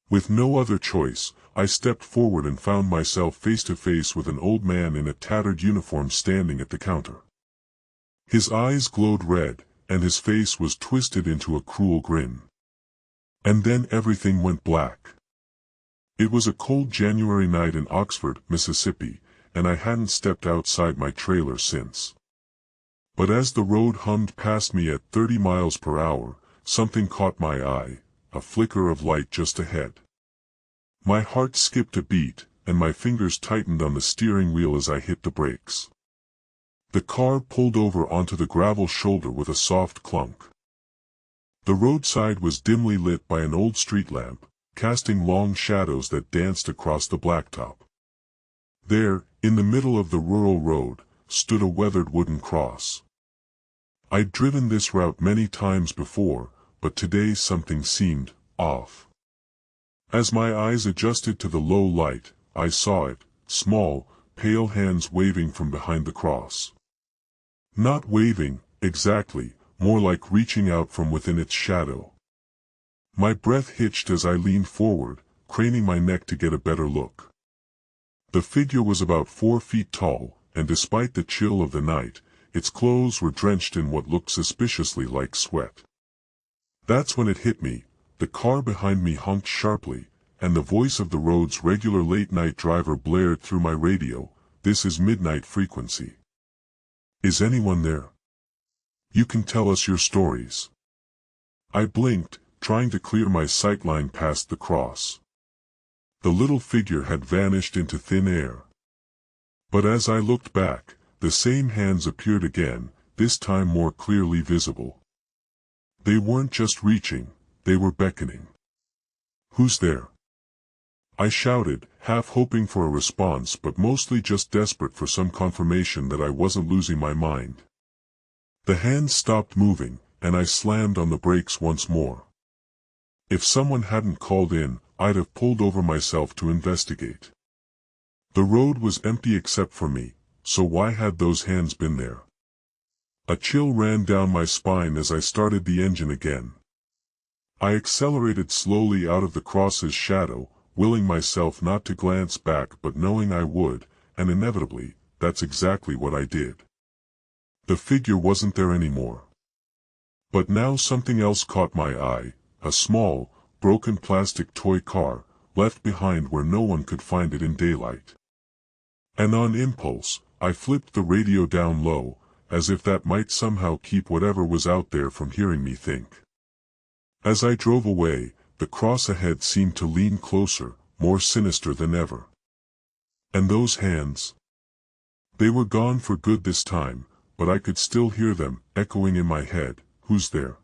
[SPEAKER 1] With no other choice, I stepped forward and found myself face to face with an old man in a tattered uniform standing at the counter. His eyes glowed red, and his face was twisted into a cruel grin. And then everything went black. It was a cold January night in Oxford, Mississippi, and I hadn't stepped outside my trailer since. But as the road hummed past me at 30 miles per hour, something caught my eye, a flicker of light just ahead. My heart skipped a beat, and my fingers tightened on the steering wheel as I hit the brakes. The car pulled over onto the gravel shoulder with a soft clunk. The roadside was dimly lit by an old street lamp, casting long shadows that danced across the blacktop. There, in the middle of the rural road, stood a weathered wooden cross. I'd driven this route many times before, but today something seemed off. As my eyes adjusted to the low light, I saw it, small, pale hands waving from behind the cross. Not waving, exactly, more like reaching out from within its shadow. My breath hitched as I leaned forward, craning my neck to get a better look. The figure was about 4 feet tall, and despite the chill of the night, its clothes were drenched in what looked suspiciously like sweat. That's when it hit me. The car behind me honked sharply, and the voice of the road's regular late-night driver blared through my radio, "This is midnight frequency. Is anyone there? You can tell us your stories." I blinked, trying to clear my sightline past the cross. The little figure had vanished into thin air. But as I looked back, the same hands appeared again, this time more clearly visible. They weren't just reaching, they were beckoning. "Who's there?" I shouted, half hoping for a response but mostly just desperate for some confirmation that I wasn't losing my mind. The hands stopped moving, and I slammed on the brakes once more. If someone hadn't called in, I'd have pulled over myself to investigate. The road was empty except for me, so why had those hands been there? A chill ran down my spine as I started the engine again. I accelerated slowly out of the cross's shadow, willing myself not to glance back but knowing I would, and inevitably, that's exactly what I did. The figure wasn't there anymore. But now something else caught my eye, a small, broken plastic toy car, left behind where no one could find it in daylight. And on impulse, I flipped the radio down low, as if that might somehow keep whatever was out there from hearing me think. As I drove away, the cross ahead seemed to lean closer, more sinister than ever. And those hands? They were gone for good this time, but I could still hear them, echoing in my head, "Who's there?"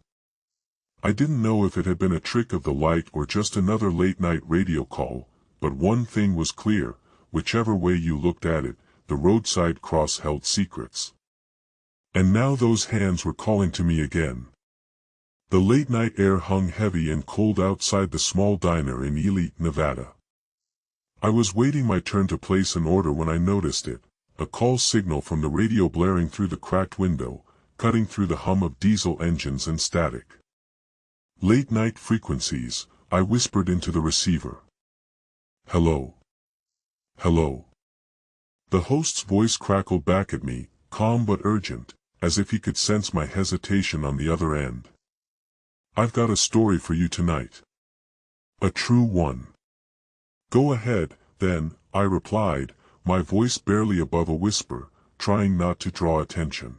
[SPEAKER 1] I didn't know if it had been a trick of the light or just another late-night radio call, but one thing was clear, whichever way you looked at it, the roadside cross held secrets. And now those hands were calling to me again. The late-night air hung heavy and cold outside the small diner in Ely, Nevada. I was waiting my turn to place an order when I noticed it, a call signal from the radio blaring through the cracked window, cutting through the hum of diesel engines and static. Late-night frequencies, I whispered into the receiver. Hello. Hello. The host's voice crackled back at me, calm but urgent, as if he could sense my hesitation on the other end. I've got a story for you tonight. A true one. Go ahead, then, I replied, my voice barely above a whisper, trying not to draw attention.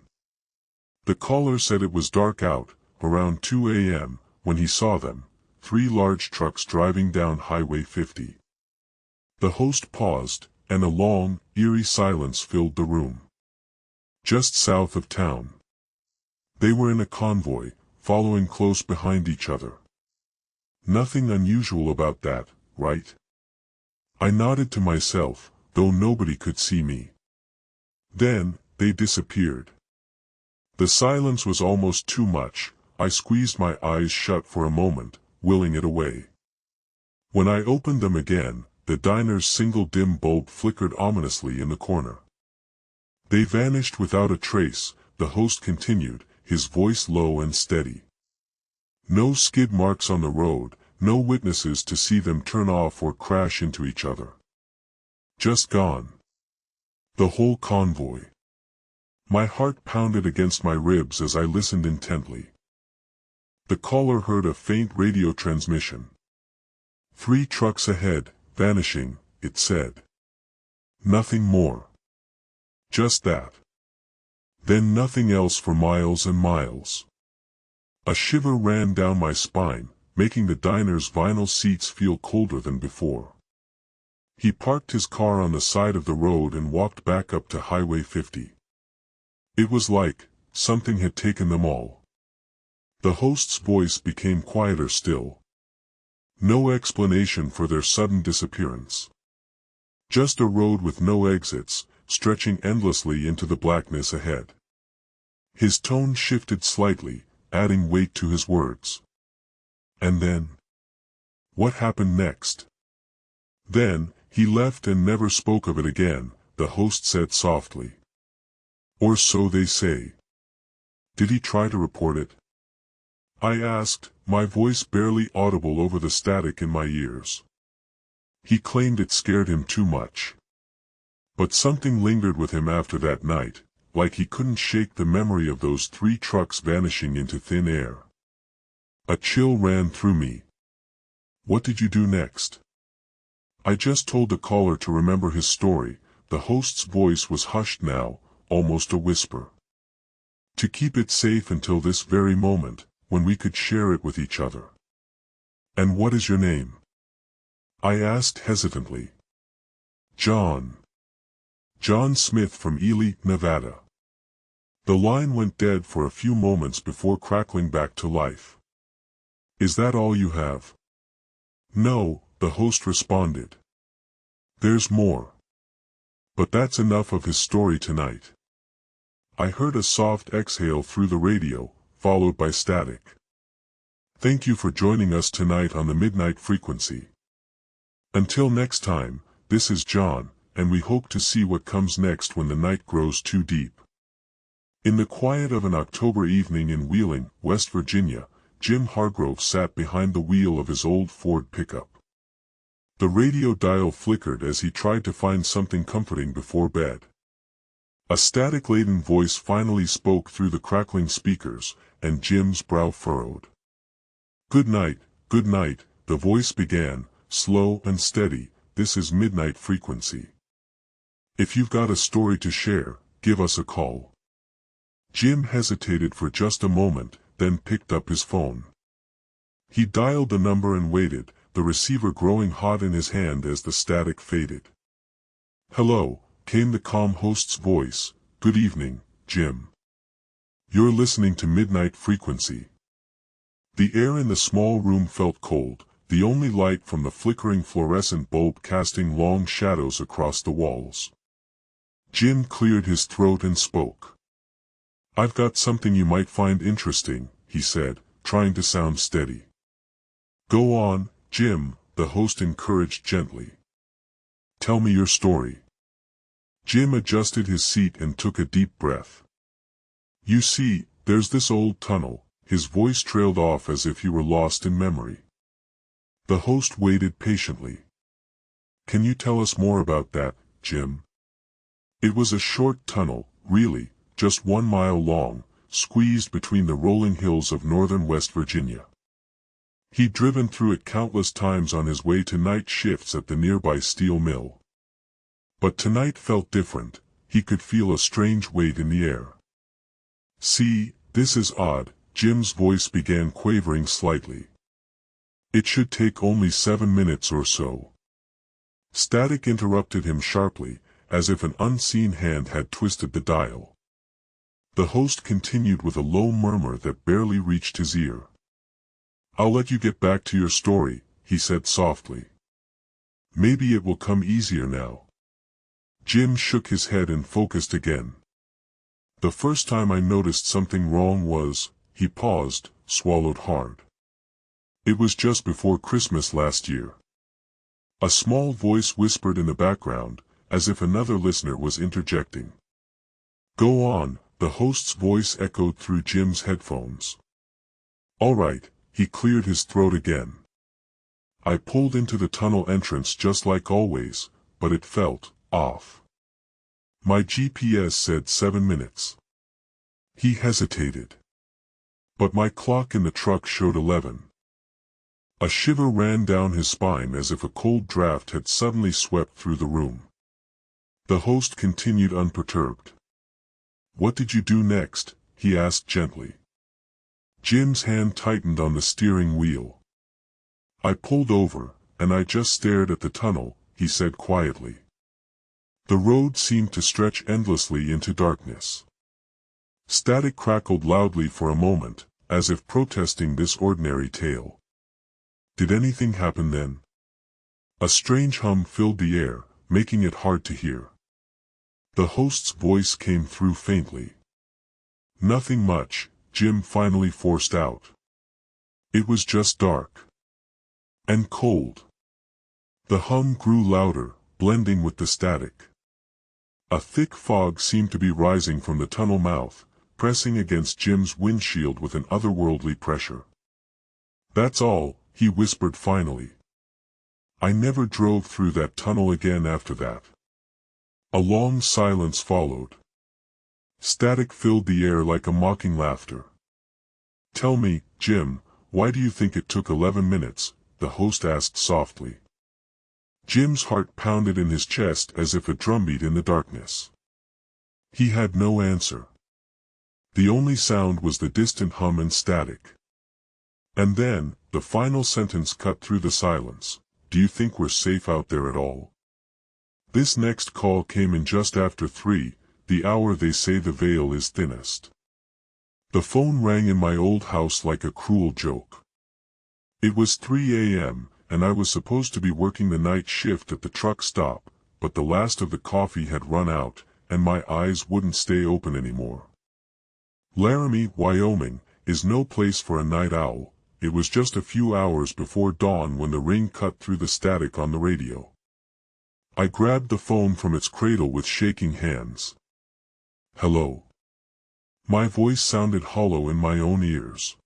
[SPEAKER 1] The caller said it was dark out, around 2 a.m., when he saw them, 3 large trucks driving down Highway 50. The host paused, and a long, eerie silence filled the room. Just south of town. They were in a convoy, following close behind each other. Nothing unusual about that, right? I nodded to myself, though nobody could see me. Then, they disappeared. The silence was almost too much. I squeezed my eyes shut for a moment, willing it away. When I opened them again, the diner's single dim bulb flickered ominously in the corner. They vanished without a trace, the host continued, his voice low and steady. No skid marks on the road, no witnesses to see them turn off or crash into each other. Just gone. The whole convoy. My heart pounded against my ribs as I listened intently. The caller heard a faint radio transmission. 3 trucks ahead, vanishing, it said. Nothing more. Just that. Then nothing else for miles and miles. A shiver ran down my spine, making the diner's vinyl seats feel colder than before. He parked his car on the side of the road and walked back up to Highway 50. It was like something had taken them all. The host's voice became quieter still. No explanation for their sudden disappearance. Just a road with no exits, stretching endlessly into the blackness ahead. His tone shifted slightly, adding weight to his words. And then? What happened next? Then, he left and never spoke of it again, the host said softly. Or so they say. Did he try to report it? I asked, my voice barely audible over the static in my ears. He claimed it scared him too much. But something lingered with him after that night, like he couldn't shake the memory of those 3 trucks vanishing into thin air. A chill ran through me. What did you do next? I just told the caller to remember his story. The host's voice was hushed now, almost a whisper. To keep it safe until this very moment, when we could share it with each other. And what is your name? I asked hesitantly. John. John Smith from Ely, Nevada. The line went dead for a few moments before crackling back to life. Is that all you have? No, the host responded. There's more. But that's enough of his story tonight. I heard a soft exhale through the radio, followed by static. Thank you for joining us tonight on the Midnight Frequency. Until next time, this is John, and we hope to see what comes next when the night grows too deep. In the quiet of an October evening in Wheeling, West Virginia, Jim Hargrove sat behind the wheel of his old Ford pickup. The radio dial flickered as he tried to find something comforting before bed. A static-laden voice finally spoke through the crackling speakers, and Jim's brow furrowed. Good night, the voice began, slow and steady. This is Midnight Frequency. If you've got a story to share, give us a call. Jim hesitated for just a moment, then picked up his phone. He dialed the number and waited, the receiver growing hot in his hand as the static faded. Hello, came the calm host's voice. Good evening, Jim. You're listening to Midnight Frequency. The air in the small room felt cold, the only light from the flickering fluorescent bulb casting long shadows across the walls. Jim cleared his throat and spoke. I've got something you might find interesting, he said, trying to sound steady. "Go on, Jim," the host encouraged gently. "Tell me your story." Jim adjusted his seat and took a deep breath. "You see, there's this old tunnel." His voice trailed off as if he were lost in memory. The host waited patiently. "Can you tell us more about that, Jim?" It was a short tunnel, really, just 1 mile long, squeezed between the rolling hills of northern West Virginia. He'd driven through it countless times on his way to night shifts at the nearby steel mill. But tonight felt different. He could feel a strange weight in the air. "See, this is odd," Jim's voice began quavering slightly. "It should take only 7 minutes or so." Static interrupted him sharply, as if an unseen hand had twisted the dial. The host continued with a low murmur that barely reached his ear. "I'll let you get back to your story," he said softly. "Maybe it will come easier now." Jim shook his head and focused again. "The first time I noticed something wrong was," he paused, swallowed hard. "It was just before Christmas last year." A small voice whispered in the background, as if another listener was interjecting. "Go on," the host's voice echoed through Jim's headphones. "All right," he cleared his throat again. "I pulled into the tunnel entrance just like always, but it felt off. My GPS said 7 minutes. He hesitated. But my clock in the truck showed 11. A shiver ran down his spine as if a cold draft had suddenly swept through the room. The host continued unperturbed. "What did you do next?" he asked gently. Jim's hand tightened on the steering wheel. "I pulled over, and I just stared at the tunnel," he said quietly. The road seemed to stretch endlessly into darkness. Static crackled loudly for a moment, as if protesting this ordinary tale. "Did anything happen then?" A strange hum filled the air, making it hard to hear. The host's voice came through faintly. "Nothing much," Jim finally forced out. "It was just dark. And cold." The hum grew louder, blending with the static. A thick fog seemed to be rising from the tunnel mouth, pressing against Jim's windshield with an otherworldly pressure. "That's all," he whispered finally. "I never drove through that tunnel again after that." A long silence followed. Static filled the air like a mocking laughter. "Tell me, Jim, why do you think it took 11 minutes?" the host asked softly. Jim's heart pounded in his chest as if a drumbeat in the darkness. He had no answer. The only sound was the distant hum and static. And then, the final sentence cut through the silence. "Do you think we're safe out there at all?" This next call came in just after 3, the hour they say the veil is thinnest. The phone rang in my old house like a cruel joke. It was 3 a.m., and I was supposed to be working the night shift at the truck stop, but the last of the coffee had run out, and my eyes wouldn't stay open anymore. Laramie, Wyoming, is no place for a night owl. It was just a few hours before dawn when the ring cut through the static on the radio. I grabbed the phone from its cradle with shaking hands. "Hello." My voice sounded hollow in my own ears.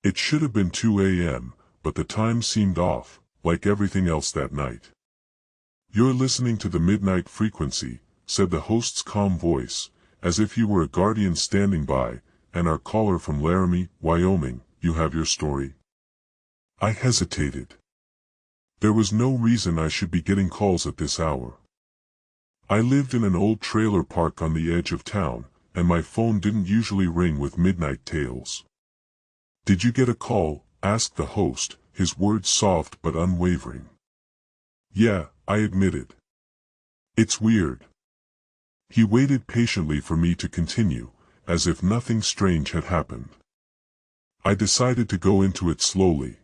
[SPEAKER 1] It should have been 2 a.m., but the time seemed off, like everything else that night. "You're listening to the midnight frequency," said the host's calm voice, as if he were a guardian standing by, "and our caller from Laramie, Wyoming, you have your story?" I hesitated. There was no reason I should be getting calls at this hour. I lived in an old trailer park on the edge of town, and my phone didn't usually ring with midnight tales. "Did you get a call?" asked the host, his words soft but unwavering. "Yeah," I admitted. "It's weird." He waited patiently for me to continue, as if nothing strange had happened. I decided to go into it slowly.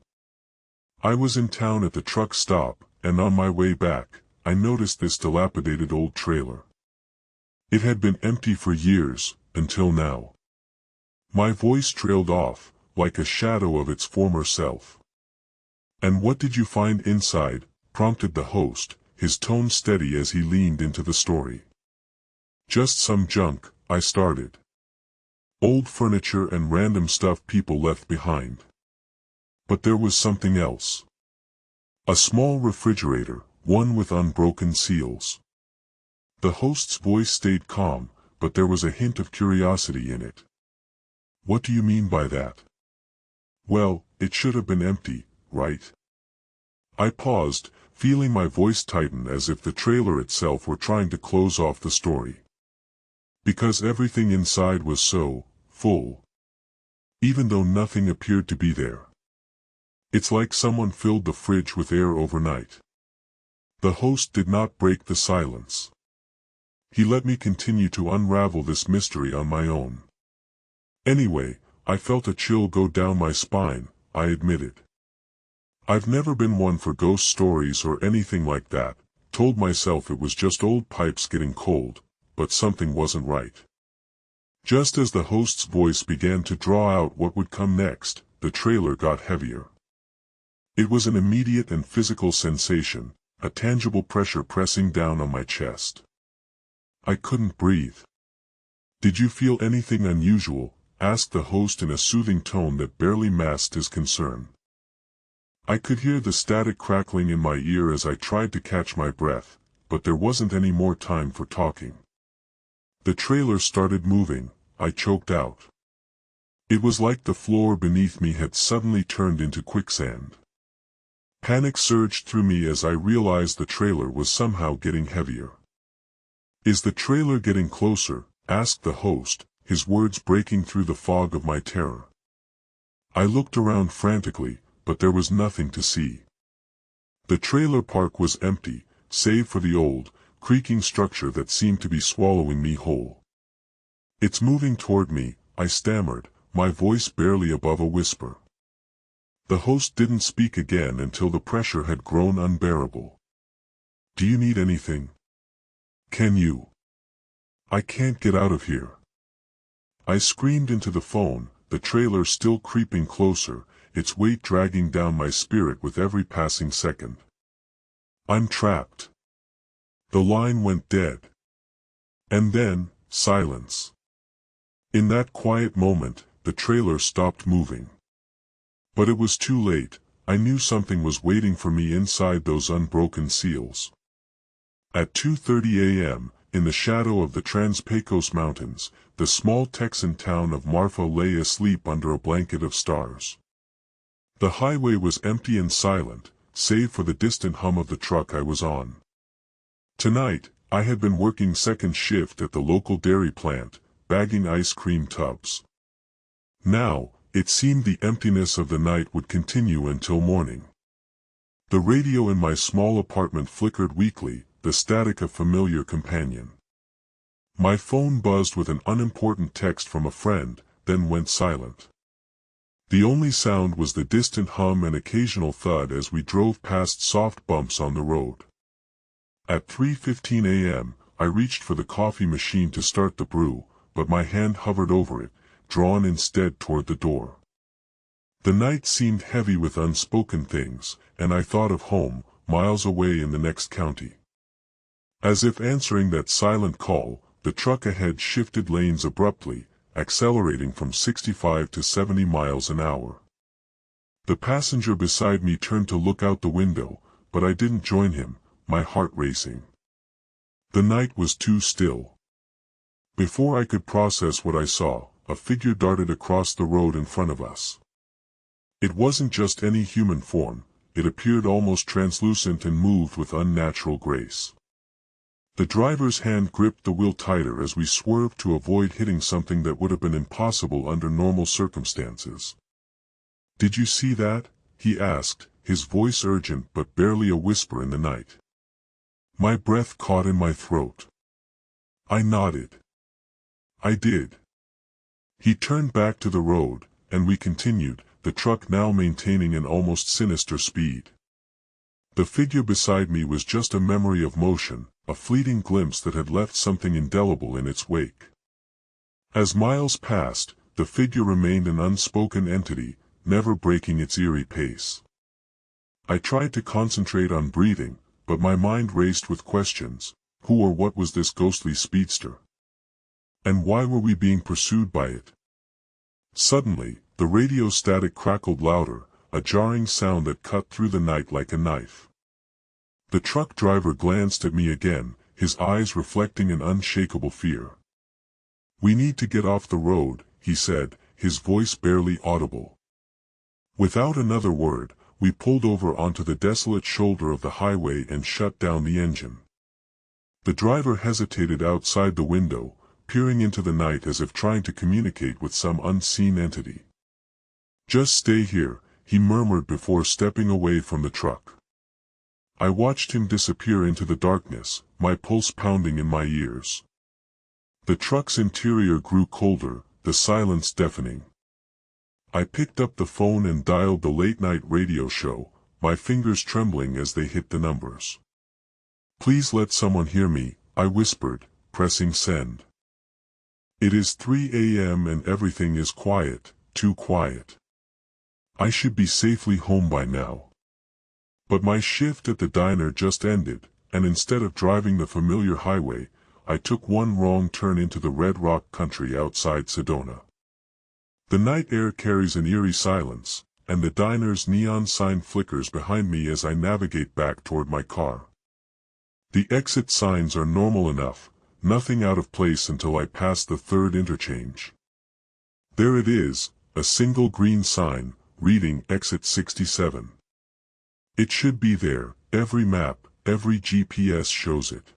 [SPEAKER 1] I was in town at the truck stop, and on my way back, I noticed this dilapidated old trailer. It had been empty for years, until now. My voice trailed off, like a shadow of its former self. "And what did you find inside?" prompted the host, his tone steady as he leaned into the story. "Just some junk," I started. "Old furniture and random stuff people left behind." But there was something else. A small refrigerator, one with unbroken seals. The host's voice stayed calm, but there was a hint of curiosity in it. "What do you mean by that?" "Well, it should have been empty, right?" I paused, feeling my voice tighten as if the trailer itself were trying to close off the story. "Because everything inside was so full. Even though nothing appeared to be there. It's like someone filled the fridge with air overnight." The host did not break the silence. He let me continue to unravel this mystery on my own. Anyway, I felt a chill go down my spine, I admitted. I've never been one for ghost stories or anything like that, told myself it was just old pipes getting cold, but something wasn't right. Just as the host's voice began to draw out what would come next, the trailer got heavier. It was an immediate and physical sensation, a tangible pressure pressing down on my chest. I couldn't breathe. "Did you feel anything unusual?" asked the host in a soothing tone that barely masked his concern. I could hear the static crackling in my ear as I tried to catch my breath, but there wasn't any more time for talking. The trailer started moving, I choked out. It was like the floor beneath me had suddenly turned into quicksand. Panic surged through me as I realized the trailer was somehow getting heavier. "Is the trailer getting closer?" asked the host, his words breaking through the fog of my terror. I looked around frantically, but there was nothing to see. The trailer park was empty, save for the old, creaking structure that seemed to be swallowing me whole. "It's moving toward me," I stammered, my voice barely above a whisper. The host didn't speak again until the pressure had grown unbearable. "Do you need anything? Can you? I can't get out of here." I screamed into the phone, the trailer still creeping closer, its weight dragging down my spirit with every passing second. "I'm trapped." The line went dead. And then, silence. In that quiet moment, the trailer stopped moving. But it was too late. I knew something was waiting for me inside those unbroken seals. At 2:30 a.m., in the shadow of the Trans-Pecos Mountains, the small Texan town of Marfa lay asleep under a blanket of stars. The highway was empty and silent, save for the distant hum of the truck I was on. Tonight, I had been working second shift at the local dairy plant, bagging ice cream tubs. Now, it seemed the emptiness of the night would continue until morning. The radio in my small apartment flickered weakly, the static of familiar companion. My phone buzzed with an unimportant text from a friend, then went silent. The only sound was the distant hum and occasional thud as we drove past soft bumps on the road. At 3:15 a.m., I reached for the coffee machine to start the brew, but my hand hovered over it, drawn instead toward the door. The night seemed heavy with unspoken things, and I thought of home, miles away in the next county. As if answering that silent call, the truck ahead shifted lanes abruptly, accelerating from 65 to 70 miles an hour. The passenger beside me turned to look out the window, but I didn't join him, my heart racing. The night was too still. Before I could process what I saw, a figure darted across the road in front of us. It wasn't just any human form, it appeared almost translucent and moved with unnatural grace. The driver's hand gripped the wheel tighter as we swerved to avoid hitting something that would have been impossible under normal circumstances. "Did you see that?" he asked, his voice urgent but barely a whisper in the night. My breath caught in my throat. I nodded. "I did." He turned back to the road, and we continued, the truck now maintaining an almost sinister speed. The figure beside me was just a memory of motion, a fleeting glimpse that had left something indelible in its wake. As miles passed, the figure remained an unspoken entity, never breaking its eerie pace. I tried to concentrate on breathing, but my mind raced with questions. Who or what was this ghostly speedster? And why were we being pursued by it? Suddenly, the radio static crackled louder, a jarring sound that cut through the night like a knife. The truck driver glanced at me again, his eyes reflecting an unshakable fear. "We need to get off the road," he said, his voice barely audible. Without another word, we pulled over onto the desolate shoulder of the highway and shut down the engine. The driver hesitated outside the window, peering into the night as if trying to communicate with some unseen entity. "Just stay here," he murmured before stepping away from the truck. I watched him disappear into the darkness, my pulse pounding in my ears. The truck's interior grew colder, the silence deafening. I picked up the phone and dialed the late-night radio show, my fingers trembling as they hit the numbers. "Please let someone hear me," I whispered, pressing send. "It is 3 a.m. and everything is quiet, too quiet. I should be safely home by now." But my shift at the diner just ended, and instead of driving the familiar highway, I took one wrong turn into the Red Rock country outside Sedona. The night air carries an eerie silence, and the diner's neon sign flickers behind me as I navigate back toward my car. The exit signs are normal enough, nothing out of place until I pass the third interchange. There it is, a single green sign, reading Exit 67. It should be there, every map, every GPS shows it.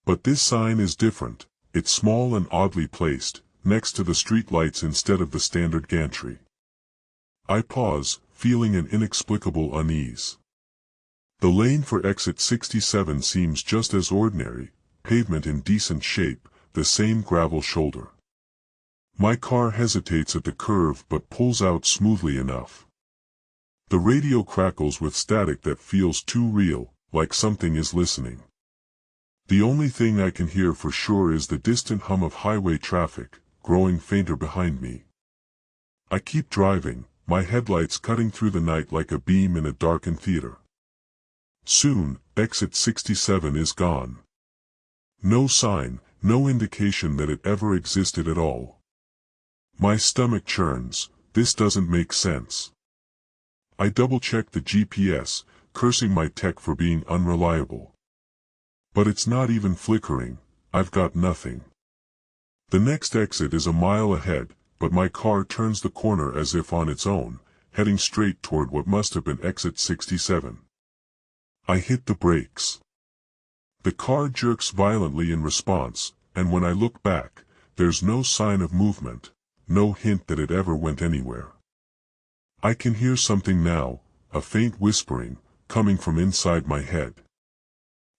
[SPEAKER 1] But this sign is different, it's small and oddly placed, next to the street lights instead of the standard gantry. I pause, feeling an inexplicable unease. The lane for Exit 67 seems just as ordinary, pavement in decent shape, the same gravel shoulder. My car hesitates at the curve but pulls out smoothly enough. The radio crackles with static that feels too real, like something is listening. The only thing I can hear for sure is the distant hum of highway traffic, growing fainter behind me. I keep driving, my headlights cutting through the night like a beam in a darkened theater. Soon, Exit 67 is gone. No sign, no indication that it ever existed at all. My stomach churns, this doesn't make sense. I double-check the GPS, cursing my tech for being unreliable. But it's not even flickering, I've got nothing. The next exit is a mile ahead, but my car turns the corner as if on its own, heading straight toward what must have been Exit 67. I hit the brakes. The car jerks violently in response, and when I look back, there's no sign of movement, no hint that it ever went anywhere. I can hear something now, a faint whispering, coming from inside my head.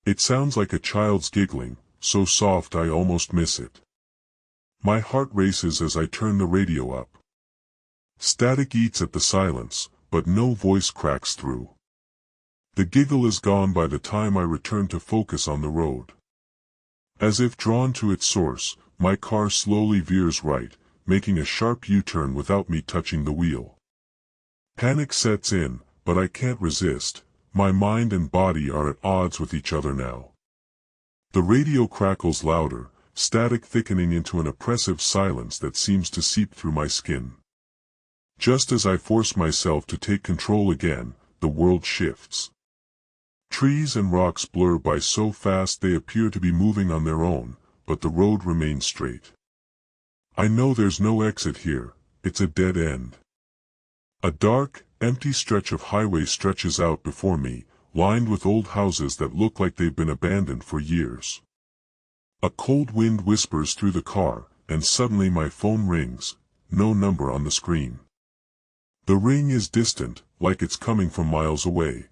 [SPEAKER 1] It sounds like a child's giggling, so soft I almost miss it. My heart races as I turn the radio up. Static eats at the silence, but no voice cracks through. The giggle is gone by the time I return to focus on the road. As if drawn to its source, my car slowly veers right, making a sharp U-turn without me touching the wheel. Panic sets in, but I can't resist. My mind and body are at odds with each other now. The radio crackles louder, static thickening into an oppressive silence that seems to seep through my skin. Just as I force myself to take control again, the world shifts. Trees and rocks blur by so fast they appear to be moving on their own, but the road remains straight. I know there's no exit here, it's a dead end. A dark, empty stretch of highway stretches out before me, lined with old houses that look like they've been abandoned for years. A cold wind whispers through the car, and suddenly my phone rings, no number on the screen. The ring is distant, like it's coming from miles away.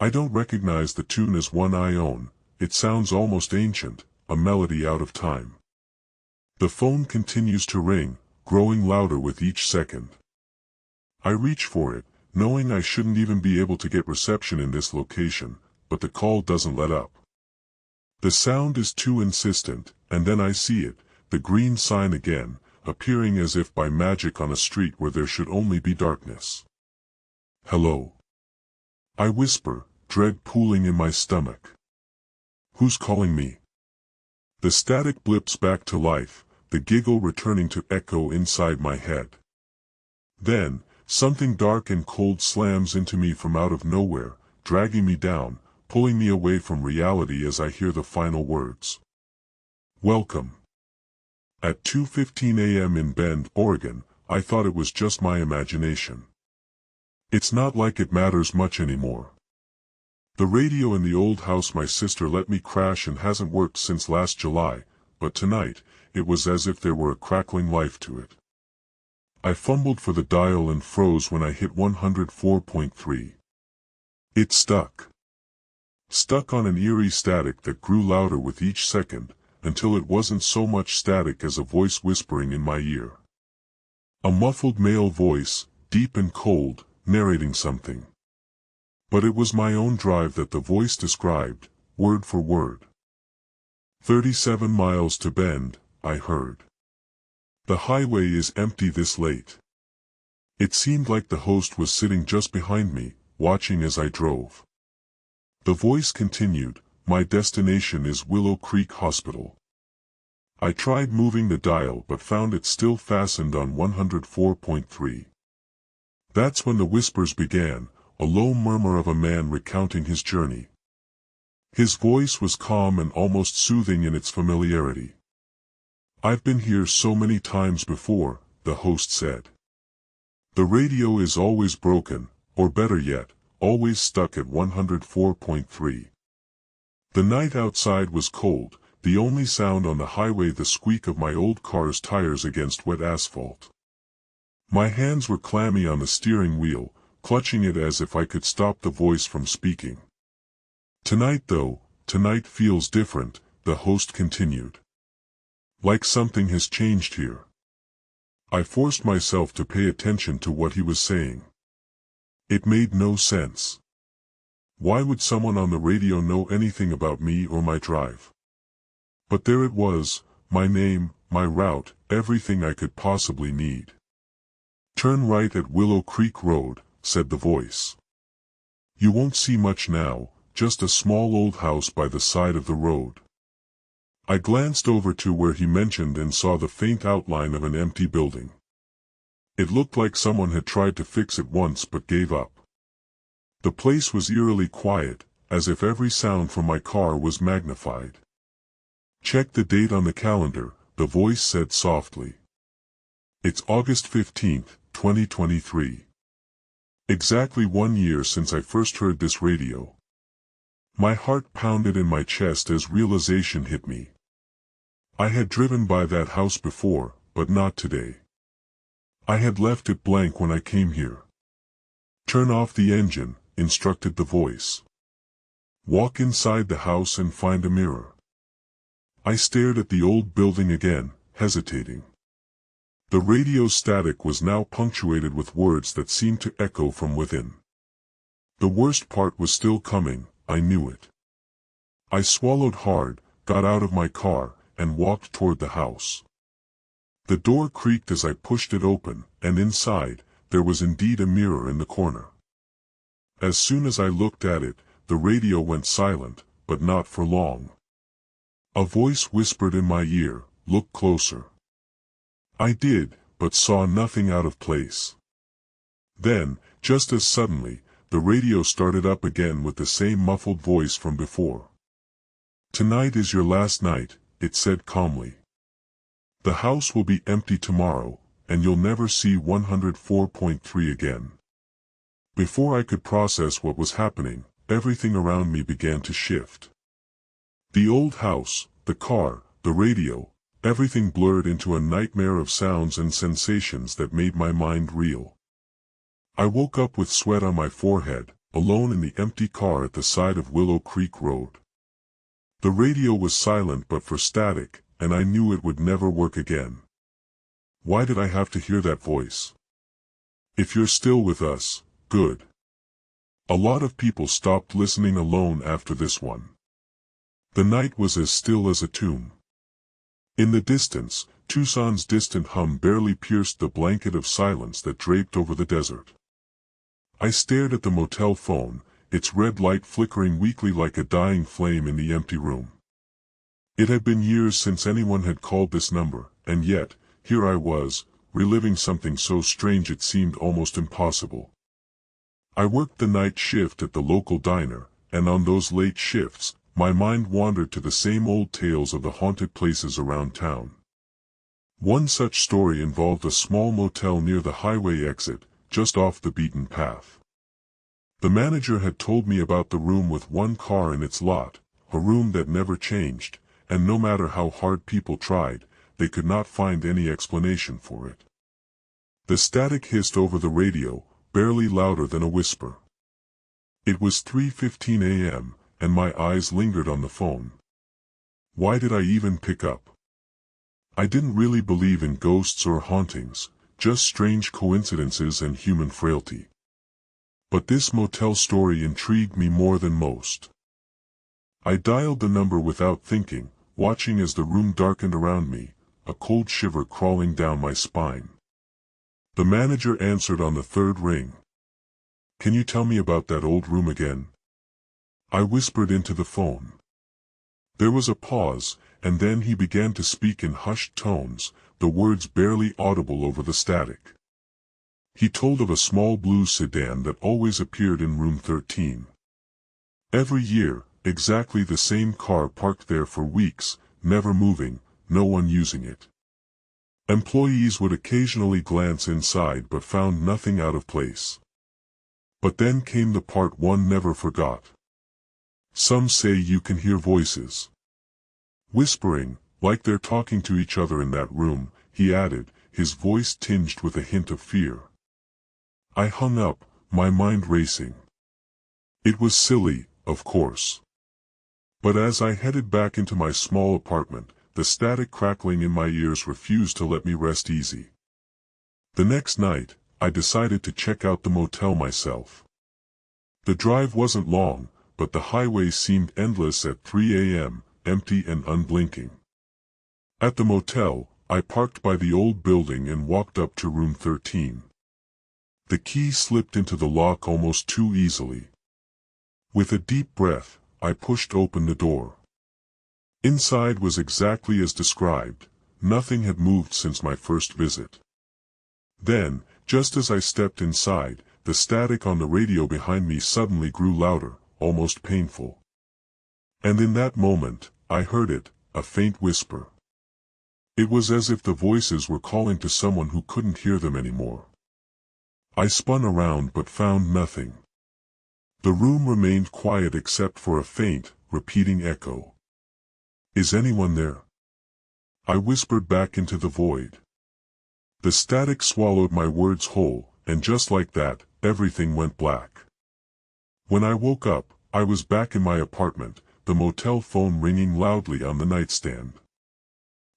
[SPEAKER 1] I don't recognize the tune as one I own, it sounds almost ancient, a melody out of time. The phone continues to ring, growing louder with each second. I reach for it, knowing I shouldn't even be able to get reception in this location, but the call doesn't let up. The sound is too insistent, and then I see it, the green sign again, appearing as if by magic on a street where there should only be darkness. "Hello," I whisper, dread pooling in my stomach. "Who's calling me?" The static blips back to life, the giggle returning to echo inside my head. Then, something dark and cold slams into me from out of nowhere, dragging me down, pulling me away from reality as I hear the final words. "Welcome." At 2:15 a.m. in Bend, Oregon, I thought it was just my imagination. It's not like it matters much anymore. The radio in the old house my sister let me crash and hasn't worked since last July, but tonight, it was as if there were a crackling life to it. I fumbled for the dial and froze when I hit 104.3. It stuck. Stuck on an eerie static that grew louder with each second, until it wasn't so much static as a voice whispering in my ear. A muffled male voice, deep and cold, narrating something. But it was my own drive that the voice described, word for word. 37 miles to Bend, I heard. The highway is empty this late. It seemed like the host was sitting just behind me, watching as I drove. The voice continued, my destination is Willow Creek Hospital. I tried moving the dial but found it still fastened on 104.3. That's when the whispers began, a low murmur of a man recounting his journey. His voice was calm and almost soothing in its familiarity. "I've been here so many times before," the host said. "The radio is always broken, or better yet, always stuck at 104.3. The night outside was cold, the only sound on the highway the squeak of my old car's tires against wet asphalt. My hands were clammy on the steering wheel, clutching it as if I could stop the voice from speaking. Tonight though, tonight feels different," the host continued. "Like something has changed here." I forced myself to pay attention to what he was saying. It made no sense. Why would someone on the radio know anything about me or my drive? But there it was, my name, my route, everything I could possibly need. "Turn right at Willow Creek Road," said the voice. "You won't see much now, just a small old house by the side of the road." I glanced over to where he mentioned and saw the faint outline of an empty building. It looked like someone had tried to fix it once but gave up. The place was eerily quiet, as if every sound from my car was magnified. "Check the date on the calendar," the voice said softly. "It's August 15th, 2023. Exactly 1 year since I first heard this radio." My heart pounded in my chest as realization hit me. I had driven by that house before, but not today. I had left it blank when I came here. "Turn off the engine," instructed the voice. "Walk inside the house and find a mirror." I stared at the old building again, hesitating. The radio static was now punctuated with words that seemed to echo from within. The worst part was still coming, I knew it. I swallowed hard, got out of my car, and walked toward the house. The door creaked as I pushed it open, and inside, there was indeed a mirror in the corner. As soon as I looked at it, the radio went silent, but not for long. A voice whispered in my ear, "Look closer." I did, but saw nothing out of place. Then, just as suddenly, the radio started up again with the same muffled voice from before. "Tonight is your last night," it said calmly. "The house will be empty tomorrow, and you'll never see 104.3 again." Before I could process what was happening, everything around me began to shift. The old house, the car, the radio, everything blurred into a nightmare of sounds and sensations that made my mind reel. I woke up with sweat on my forehead, alone in the empty car at the side of Willow Creek Road. The radio was silent but for static, and I knew it would never work again. Why did I have to hear that voice? If you're still with us, good. A lot of people stopped listening alone after this one. The night was as still as a tomb. In the distance, Tucson's distant hum barely pierced the blanket of silence that draped over the desert. I stared at the motel phone, its red light flickering weakly like a dying flame in the empty room. It had been years since anyone had called this number, and yet, here I was, reliving something so strange it seemed almost impossible. I worked the night shift at the local diner, and on those late shifts, my mind wandered to the same old tales of the haunted places around town. One such story involved a small motel near the highway exit, just off the beaten path. The manager had told me about the room with one car in its lot, a room that never changed, and no matter how hard people tried, they could not find any explanation for it. The static hissed over the radio, barely louder than a whisper. It was 3:15 a.m., and my eyes lingered on the phone. Why did I even pick up? I didn't really believe in ghosts or hauntings, just strange coincidences and human frailty. But this motel story intrigued me more than most. I dialed the number without thinking, watching as the room darkened around me, a cold shiver crawling down my spine. The manager answered on the third ring. "Can you tell me about that old room again?" I whispered into the phone. There was a pause, and then he began to speak in hushed tones, the words barely audible over the static. He told of a small blue sedan that always appeared in room 13. Every year, exactly the same car parked there for weeks, never moving, no one using it. Employees would occasionally glance inside but found nothing out of place. But then came the part one never forgot. "Some say you can hear voices. Whispering, like they're talking to each other in that room," he added, his voice tinged with a hint of fear. I hung up, my mind racing. It was silly, of course. But as I headed back into my small apartment, the static crackling in my ears refused to let me rest easy. The next night, I decided to check out the motel myself. The drive wasn't long, but the highway seemed endless at 3 a.m., empty and unblinking. At the motel, I parked by the old building and walked up to room 13. The key slipped into the lock almost too easily. With a deep breath, I pushed open the door. Inside was exactly as described. Nothing had moved since my first visit. Then, just as I stepped inside, the static on the radio behind me suddenly grew louder, almost painful. And in that moment, I heard it, a faint whisper. It was as if the voices were calling to someone who couldn't hear them anymore. I spun around but found nothing. The room remained quiet except for a faint, repeating echo. "Is anyone there?" I whispered back into the void. The static swallowed my words whole, and just like that, everything went black. When I woke up, I was back in my apartment, the motel phone ringing loudly on the nightstand.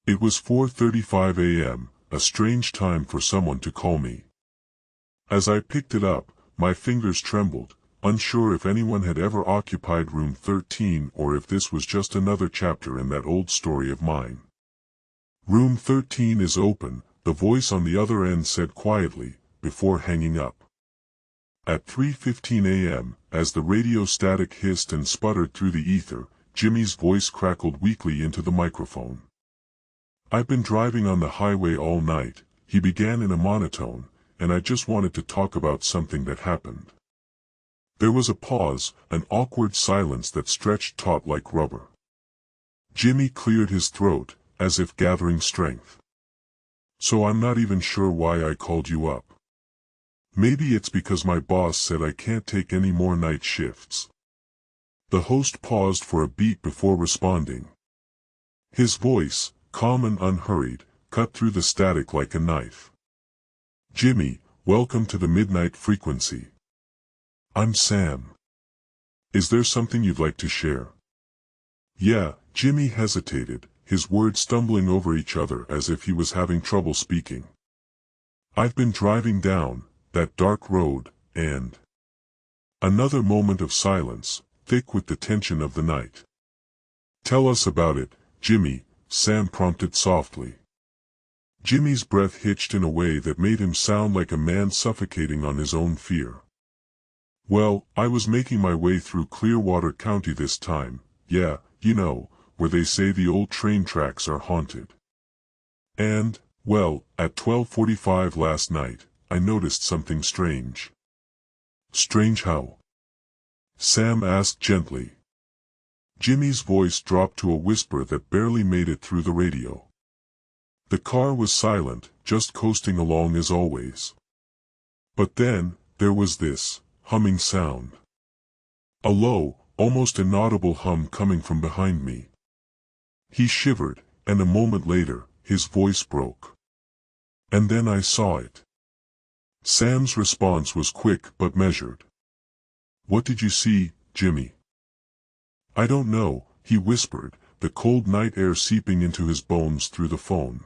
[SPEAKER 1] It was 4:35 a.m., a strange time for someone to call me. As I picked it up, my fingers trembled, unsure if anyone had ever occupied room 13 or if this was just another chapter in that old story of mine. "Room 13 is open," the voice on the other end said quietly, before hanging up. At 3:15 a.m., as the radio static hissed and sputtered through the ether, Jimmy's voice crackled weakly into the microphone. "I've been driving on the highway all night," he began in a monotone, "and I just wanted to talk about something that happened." There was a pause, an awkward silence that stretched taut like rubber. Jimmy cleared his throat, as if gathering strength. "So I'm not even sure why I called you up. Maybe it's because my boss said I can't take any more night shifts." The host paused for a beat before responding. His voice, calm and unhurried, cut through the static like a knife. "Jimmy, welcome to the Midnight Frequency. I'm Sam. Is there something you'd like to share?" "Yeah," Jimmy hesitated, his words stumbling over each other as if he was having trouble speaking. "I've been driving down that dark road, and—" Another moment of silence, thick with the tension of the night. "Tell us about it, Jimmy," Sam prompted softly. Jimmy's breath hitched in a way that made him sound like a man suffocating on his own fear. Well, I was making my way through Clearwater County this time, yeah, you know, where they say the old train tracks are haunted. And, well, at 12:45 last night, I noticed something strange. Strange how? Sam asked gently. Jimmy's voice dropped to a whisper that barely made it through the radio. The car was silent, just coasting along as always. But then, there was this humming sound. A low, almost inaudible hum coming from behind me. He shivered, and a moment later, his voice broke. And then I saw it. Sam's response was quick but measured. What did you see, Jimmy? I don't know, he whispered, the cold night air seeping into his bones through the phone.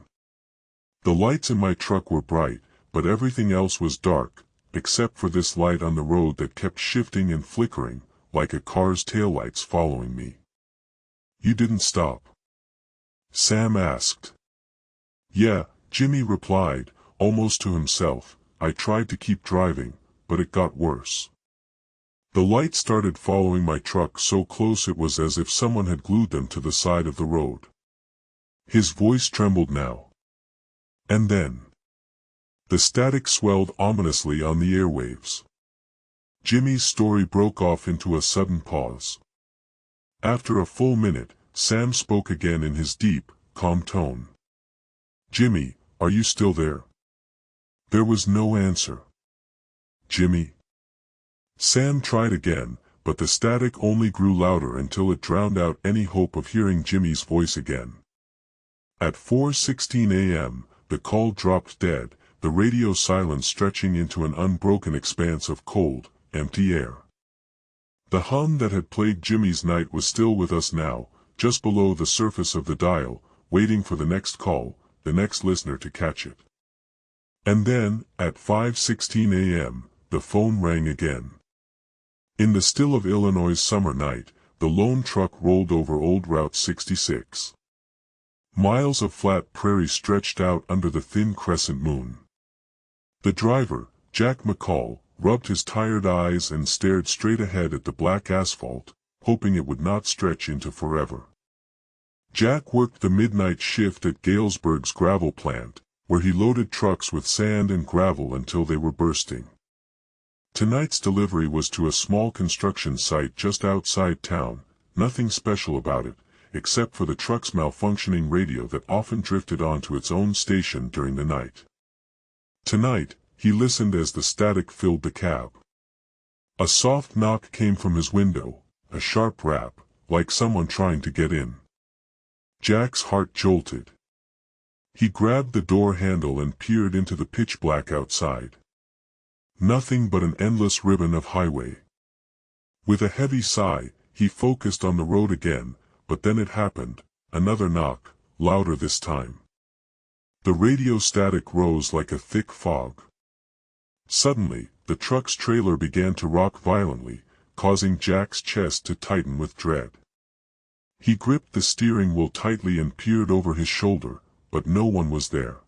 [SPEAKER 1] The lights in my truck were bright, but everything else was dark, except for this light on the road that kept shifting and flickering, like a car's taillights following me. You didn't stop? Sam asked. Yeah, Jimmy replied, almost to himself. I tried to keep driving, but it got worse. The lights started following my truck so close it was as if someone had glued them to the side of the road. His voice trembled now. And then the static swelled ominously on the airwaves. Jimmy's story broke off into a sudden pause. After a full minute, Sam spoke again in his deep, calm tone. Jimmy, are you still there? There was no answer. Jimmy? Sam tried again, but the static only grew louder until it drowned out any hope of hearing Jimmy's voice again. At 4:16 a.m., the call dropped dead, the radio silence stretching into an unbroken expanse of cold, empty air. The hum that had plagued Jimmy's night was still with us now, just below the surface of the dial, waiting for the next call, the next listener to catch it. And then, at 5:16 a.m., the phone rang again. In the still of Illinois' summer night, the lone truck rolled over old Route 66. Miles of flat prairie stretched out under the thin crescent moon. The driver, Jack McCall, rubbed his tired eyes and stared straight ahead at the black asphalt, hoping it would not stretch into forever. Jack worked the midnight shift at Galesburg's gravel plant, where he loaded trucks with sand and gravel until they were bursting. Tonight's delivery was to a small construction site just outside town, nothing special about it, except for the truck's malfunctioning radio that often drifted onto its own station during the night. Tonight, he listened as the static filled the cab. A soft knock came from his window, a sharp rap, like someone trying to get in. Jack's heart jolted. He grabbed the door handle and peered into the pitch black outside. Nothing but an endless ribbon of highway. With a heavy sigh, he focused on the road again, but then it happened, another knock, louder this time. The radio static rose like a thick fog. Suddenly, the truck's trailer began to rock violently, causing Jack's chest to tighten with dread. He gripped the steering wheel tightly and peered over his shoulder, but no one was there.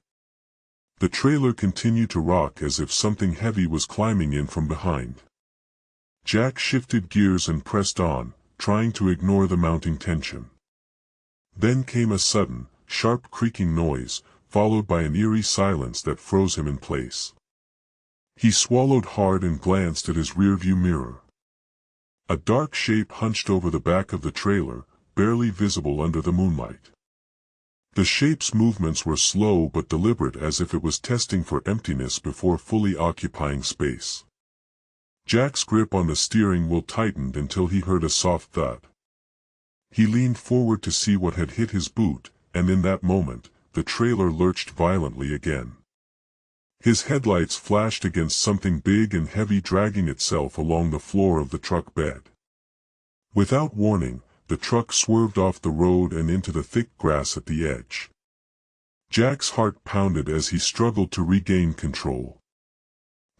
[SPEAKER 1] The trailer continued to rock as if something heavy was climbing in from behind. Jack shifted gears and pressed on, trying to ignore the mounting tension. Then came a sudden, sharp creaking noise, followed by an eerie silence that froze him in place. He swallowed hard and glanced at his rearview mirror. A dark shape hunched over the back of the trailer, barely visible under the moonlight. The shape's movements were slow but deliberate, as if it was testing for emptiness before fully occupying space. Jack's grip on the steering wheel tightened until he heard a soft thud. He leaned forward to see what had hit his boot, and in that moment, the trailer lurched violently again. His headlights flashed against something big and heavy dragging itself along the floor of the truck bed. Without warning, the truck swerved off the road and into the thick grass at the edge. Jack's heart pounded as he struggled to regain control.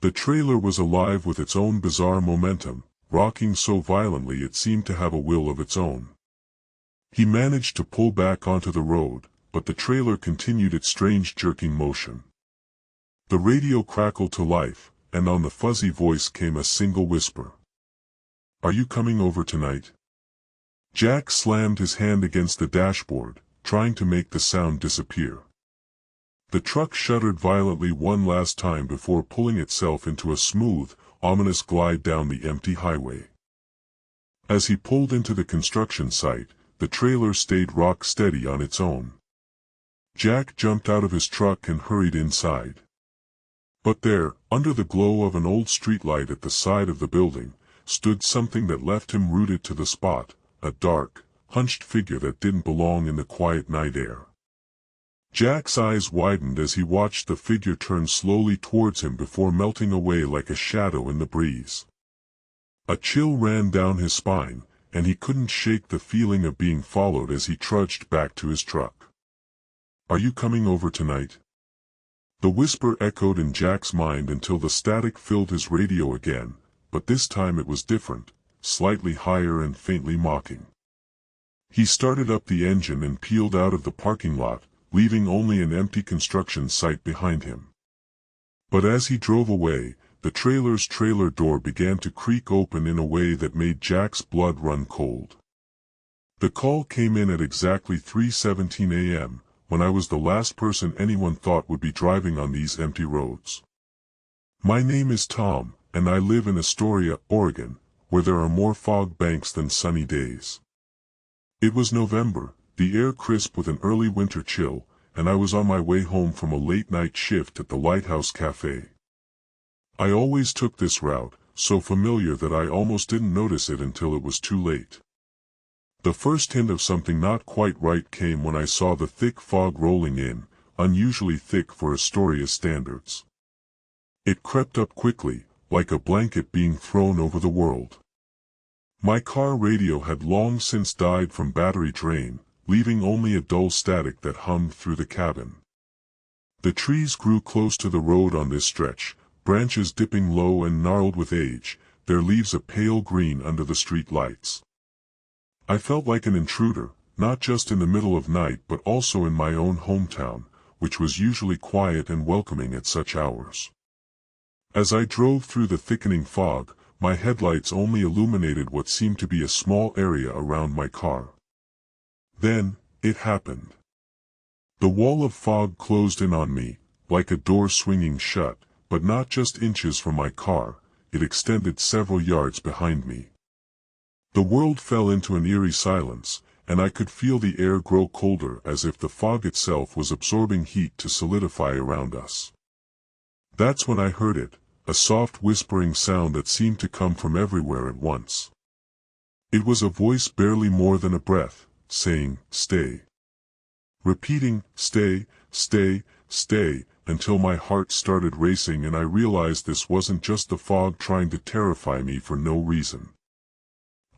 [SPEAKER 1] The trailer was alive with its own bizarre momentum, rocking so violently it seemed to have a will of its own. He managed to pull back onto the road, but the trailer continued its strange jerking motion. The radio crackled to life, and on the fuzzy voice came a single whisper. "Are you coming over tonight?" Jack slammed his hand against the dashboard, trying to make the sound disappear. The truck shuddered violently one last time before pulling itself into a smooth, ominous glide down the empty highway. As he pulled into the construction site, the trailer stayed rock steady on its own. Jack jumped out of his truck and hurried inside. But there, under the glow of an old streetlight at the side of the building, stood something that left him rooted to the spot, a dark, hunched figure that didn't belong in the quiet night air. Jack's eyes widened as he watched the figure turn slowly towards him before melting away like a shadow in the breeze. A chill ran down his spine, and he couldn't shake the feeling of being followed as he trudged back to his truck. "Are you coming over tonight?" The whisper echoed in Jack's mind until the static filled his radio again, but this time it was different, slightly higher and faintly mocking. He started up the engine and peeled out of the parking lot, leaving only an empty construction site behind him. But as he drove away, the trailer's trailer door began to creak open in a way that made Jack's blood run cold. The call came in at exactly 3:17 a.m., when I was the last person anyone thought would be driving on these empty roads. "My name is Tom, and I live in Astoria, Oregon, where there are more fog banks than sunny days." It was November, the air crisp with an early winter chill, and I was on my way home from a late-night shift at the Lighthouse Cafe. I always took this route, so familiar that I almost didn't notice it until it was too late. The first hint of something not quite right came when I saw the thick fog rolling in, unusually thick for Astoria standards. It crept up quickly, like a blanket being thrown over the world. My car radio had long since died from battery drain, leaving only a dull static that hummed through the cabin. The trees grew close to the road on this stretch, branches dipping low and gnarled with age, their leaves a pale green under the street lights. I felt like an intruder, not just in the middle of night but also in my own hometown, which was usually quiet and welcoming at such hours. As I drove through the thickening fog, my headlights only illuminated what seemed to be a small area around my car. Then, it happened. The wall of fog closed in on me, like a door swinging shut, but not just inches from my car, it extended several yards behind me. The world fell into an eerie silence, and I could feel the air grow colder as if the fog itself was absorbing heat to solidify around us. That's when I heard it, a soft whispering sound that seemed to come from everywhere at once. It was a voice barely more than a breath, saying, "Stay." Repeating, "Stay, stay, stay," until my heart started racing and I realized this wasn't just the fog trying to terrify me for no reason.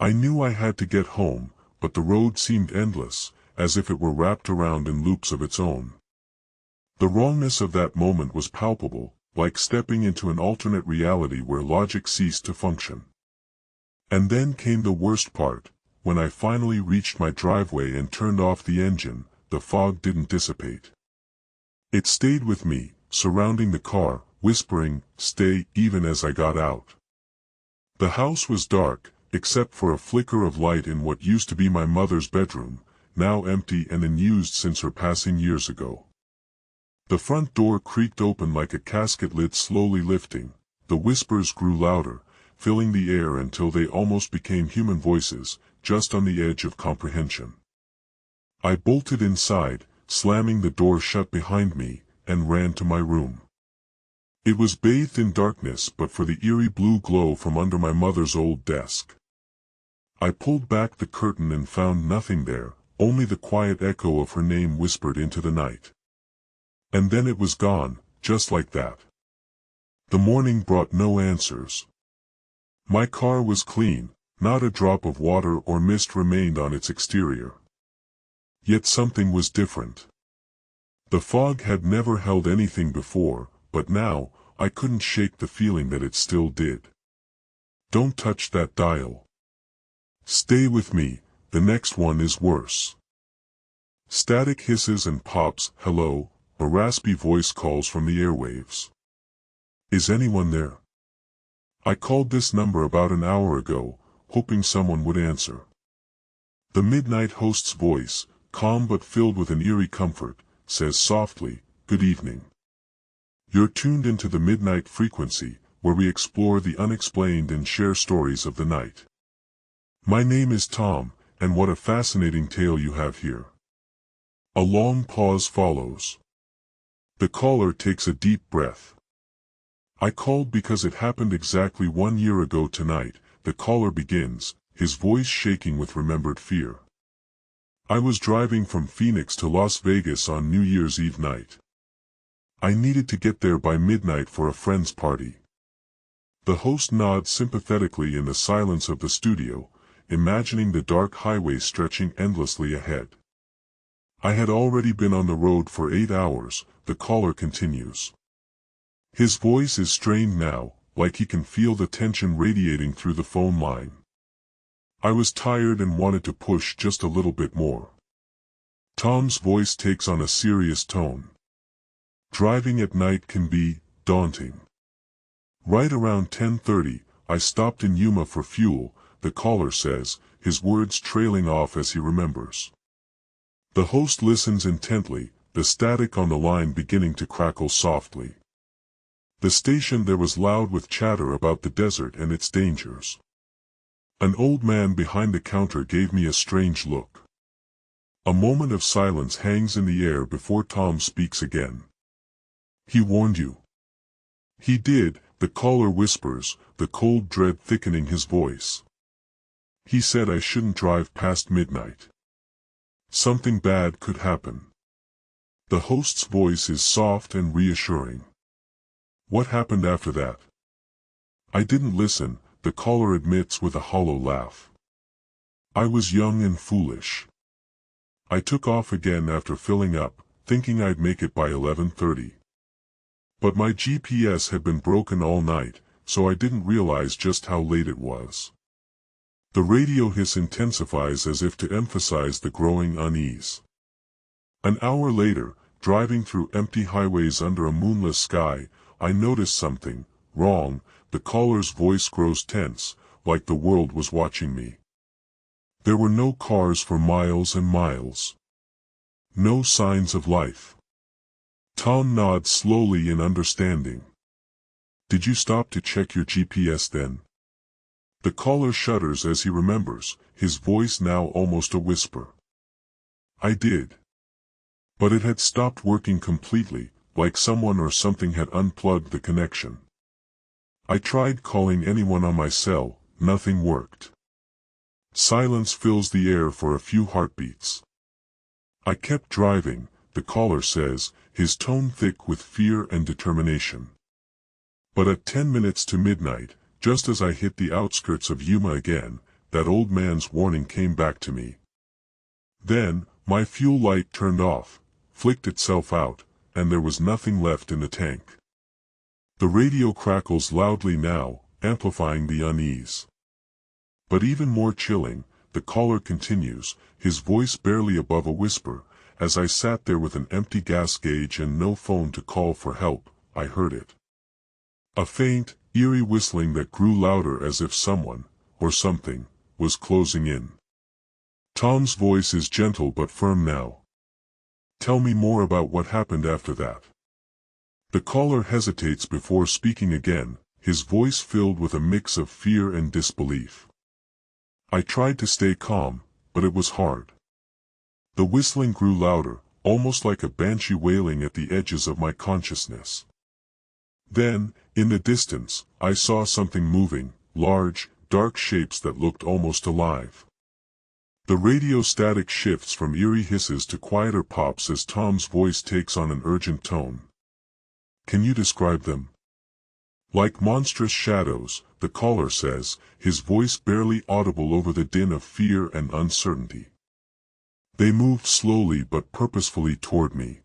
[SPEAKER 1] I knew I had to get home, but the road seemed endless, as if it were wrapped around in loops of its own. The wrongness of that moment was palpable, like stepping into an alternate reality where logic ceased to function. And then came the worst part. When I finally reached my driveway and turned off the engine, the fog didn't dissipate. It stayed with me, surrounding the car, whispering, "Stay," even as I got out. The house was dark, except for a flicker of light in what used to be my mother's bedroom, now empty and unused since her passing years ago. The front door creaked open like a casket lid slowly lifting. The whispers grew louder, filling the air until they almost became human voices, just on the edge of comprehension. I bolted inside, slamming the door shut behind me, and ran to my room. It was bathed in darkness but for the eerie blue glow from under my mother's old desk. I pulled back the curtain and found nothing there, only the quiet echo of her name whispered into the night. And then it was gone, just like that. The morning brought no answers. My car was clean, not a drop of water or mist remained on its exterior. Yet something was different. The fog had never held anything before, but now, I couldn't shake the feeling that it still did. "Don't touch that dial. Stay with me, the next one is worse." Static hisses and pops. Hello, a raspy voice calls from the airwaves. Is anyone there? I called this number about an hour ago, hoping someone would answer. The midnight host's voice, calm but filled with an eerie comfort, says softly, "Good evening. You're tuned into the midnight frequency, where we explore the unexplained and share stories of the night. My name is Tom, and what a fascinating tale you have here." A long pause follows. The caller takes a deep breath. "I called because it happened exactly 1 year ago tonight," the caller begins, his voice shaking with remembered fear. "I was driving from Phoenix to Las Vegas on New Year's Eve night. I needed to get there by midnight for a friend's party." The host nods sympathetically in the silence of the studio, imagining the dark highway stretching endlessly ahead. "I had already been on the road for 8 hours, the caller continues. His voice is strained now, like he can feel the tension radiating through the phone line. "I was tired and wanted to push just a little bit more." Tom's voice takes on a serious tone. "Driving at night can be daunting. Right around 10:30, I stopped in Yuma for fuel," the caller says, his words trailing off as he remembers. The host listens intently, the static on the line beginning to crackle softly. "The station there was loud with chatter about the desert and its dangers. An old man behind the counter gave me a strange look." A moment of silence hangs in the air before Tom speaks again. "He warned you?" "He did," the caller whispers, the cold dread thickening his voice. "He said I shouldn't drive past midnight. Something bad could happen." The host's voice is soft and reassuring. "What happened after that?" "I didn't listen," the caller admits with a hollow laugh. "I was young and foolish. I took off again after filling up, thinking I'd make it by 11:30. But my GPS had been broken all night, so I didn't realize just how late it was." The radio hiss intensifies as if to emphasize the growing unease. "An hour later, driving through empty highways under a moonless sky, I noticed something wrong." The caller's voice grows tense, like the world was watching me. "There were no cars for miles and miles. No signs of life." Tom nods slowly in understanding. "Did you stop to check your GPS then?" The caller shudders as he remembers, his voice now almost a whisper. "I did. But it had stopped working completely, like someone or something had unplugged the connection. I tried calling anyone on my cell, nothing worked." Silence fills the air for a few heartbeats. "I kept driving," the caller says, his tone thick with fear and determination. "But at 10 minutes to midnight, just as I hit the outskirts of Yuma again, that old man's warning came back to me. Then, my fuel light turned off, flicked itself out, and there was nothing left in the tank." The radio crackles loudly now, amplifying the unease. But even more chilling, the caller continues, his voice barely above a whisper, "As I sat there with an empty gas gauge and no phone to call for help, I heard it. A faint, eerie whistling that grew louder as if someone, or something, was closing in." Tom's voice is gentle but firm now. "Tell me more about what happened after that." The caller hesitates before speaking again, his voice filled with a mix of fear and disbelief. "I tried to stay calm, but it was hard. The whistling grew louder, almost like a banshee wailing at the edges of my consciousness. Then, in the distance, I saw something moving, large, dark shapes that looked almost alive." The radio static shifts from eerie hisses to quieter pops as Tom's voice takes on an urgent tone. "Can you describe them?" "Like monstrous shadows," the caller says, his voice barely audible over the din of fear and uncertainty. "They moved slowly but purposefully toward me.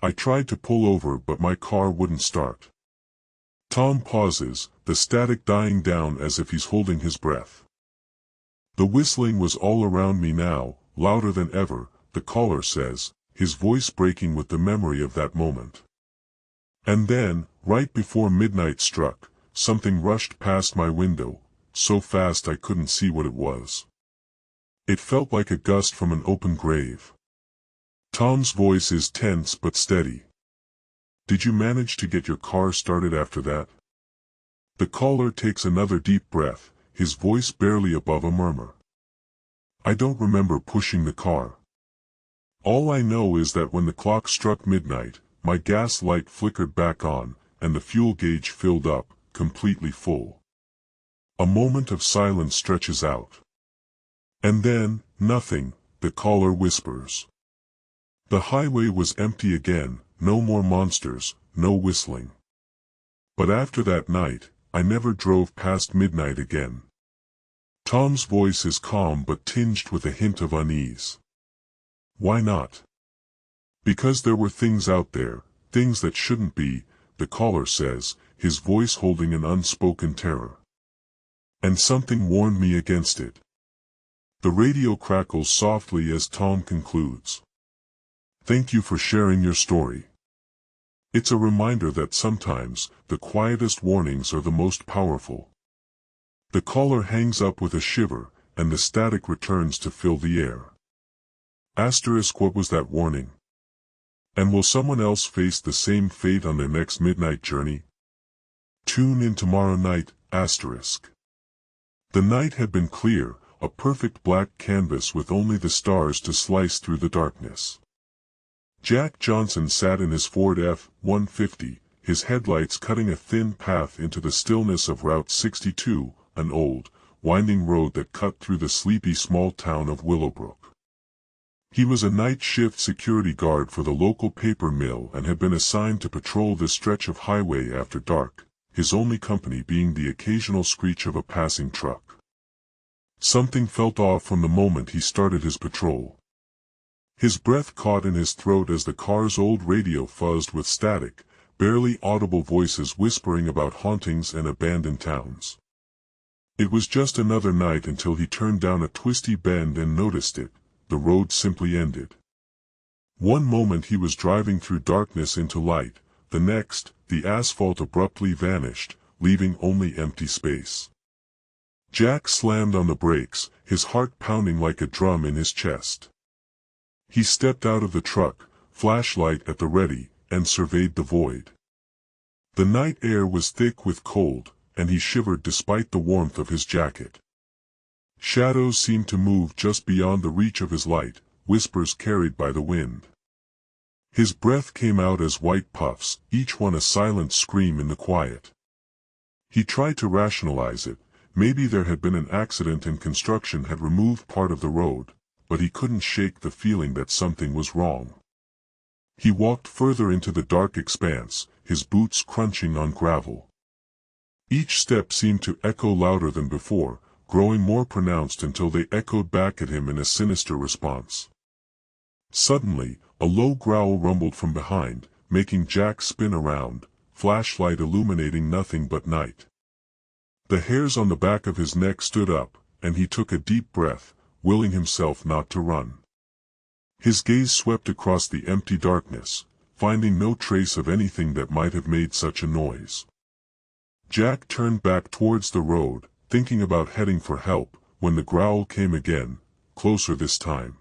[SPEAKER 1] I tried to pull over but my car wouldn't start." Tom pauses, the static dying down as if he's holding his breath. "The whistling was all around me now, louder than ever," the caller says, his voice breaking with the memory of that moment. And then, right before midnight struck, something rushed past my window, so fast I couldn't see what it was. It felt like a gust from an open grave. Tom's voice is tense but steady. Did you manage to get your car started after that? The caller takes another deep breath, his voice barely above a murmur. I don't remember pushing the car. All I know is that when the clock struck midnight, my gas light flickered back on, and the fuel gauge filled up, completely full. A moment of silence stretches out. And then, nothing, the caller whispers. The highway was empty again, no more monsters, no whistling. But after that night, I never drove past midnight again. Tom's voice is calm but tinged with a hint of unease. Why not? Because there were things out there, things that shouldn't be, the caller says, his voice holding an unspoken terror. And something warned me against it. The radio crackles softly as Tom concludes. Thank you for sharing your story. It's a reminder that sometimes, the quietest warnings are the most powerful. The caller hangs up with a shiver, and the static returns to fill the air. What was that warning? And will someone else face the same fate on their next midnight journey? Tune in tomorrow night, The night had been clear, a perfect black canvas with only the stars to slice through the darkness. Jack Johnson sat in his Ford F-150, his headlights cutting a thin path into the stillness of Route 62, an old, winding road that cut through the sleepy small town of Willowbrook. He was a night shift security guard for the local paper mill and had been assigned to patrol this stretch of highway after dark, his only company being the occasional screech of a passing truck. Something felt off from the moment he started his patrol. His breath caught in his throat as the car's old radio fuzzed with static, barely audible voices whispering about hauntings and abandoned towns. It was just another night until he turned down a twisty bend and noticed it. The road simply ended. One moment he was driving through darkness into light, the next, the asphalt abruptly vanished, leaving only empty space. Jack slammed on the brakes, his heart pounding like a drum in his chest. He stepped out of the truck, flashlight at the ready, and surveyed the void. The night air was thick with cold, and he shivered despite the warmth of his jacket. Shadows seemed to move just beyond the reach of his light, whispers carried by the wind. His breath came out as white puffs, each one a silent scream in the quiet. He tried to rationalize it, maybe there had been an accident and construction had removed part of the road, but he couldn't shake the feeling that something was wrong. He walked further into the dark expanse, his boots crunching on gravel. Each step seemed to echo louder than before, growing more pronounced until they echoed back at him in a sinister response. Suddenly, a low growl rumbled from behind, making Jack spin around, flashlight illuminating nothing but night. The hairs on the back of his neck stood up, and he took a deep breath, willing himself not to run. His gaze swept across the empty darkness, finding no trace of anything that might have made such a noise. Jack turned back towards the road, thinking about heading for help, when the growl came again, closer this time.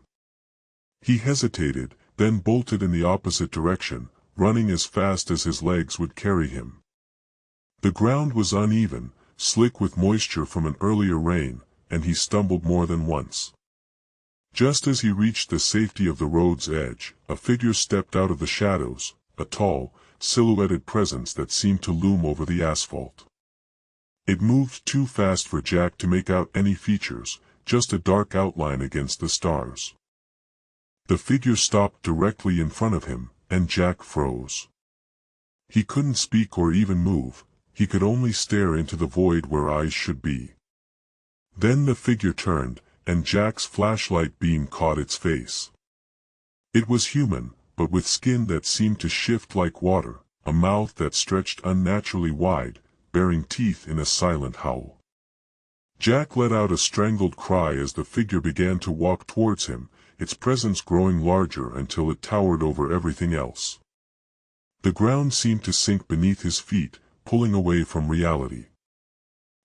[SPEAKER 1] He hesitated, then bolted in the opposite direction, running as fast as his legs would carry him. The ground was uneven, slick with moisture from an earlier rain, and he stumbled more than once. Just as he reached the safety of the road's edge, a figure stepped out of the shadows, a tall, silhouetted presence that seemed to loom over the asphalt. It moved too fast for Jack to make out any features, just a dark outline against the stars. The figure stopped directly in front of him, and Jack froze. He couldn't speak or even move, he could only stare into the void where eyes should be. Then the figure turned, and Jack's flashlight beam caught its face. It was human, but with skin that seemed to shift like water, a mouth that stretched unnaturally wide, baring teeth in a silent howl. Jack let out a strangled cry as the figure began to walk towards him, its presence growing larger until it towered over everything else. The ground seemed to sink beneath his feet, pulling away from reality.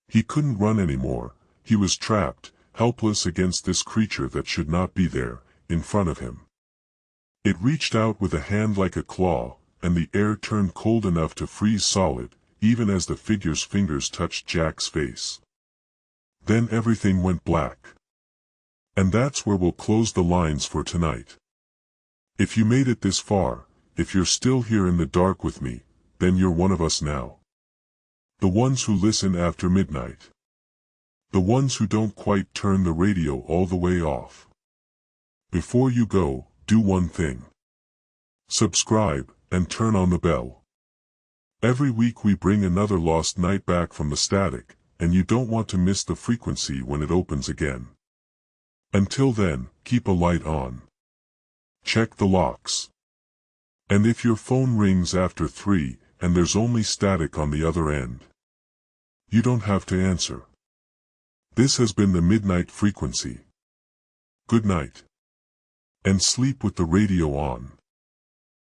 [SPEAKER 1] He couldn't run anymore. He was trapped, helpless against this creature that should not be there, in front of him. It reached out with a hand like a claw, and the air turned cold enough to freeze solid, even as the figure's fingers touched Jack's face. Then everything went black. And that's where we'll close the lines for tonight. If you made it this far, if you're still here in the dark with me, then you're one of us now. The ones who listen after midnight. The ones who don't quite turn the radio all the way off. Before you go, do one thing. Subscribe, and turn on the bell. Every week we bring another lost night back from the static, and you don't want to miss the frequency when it opens again. Until then, keep a light on. Check the locks. And if your phone rings after 3, and there's only static on the other end, you don't have to answer. This has been the Midnight Frequency. Good night. And sleep with the radio on.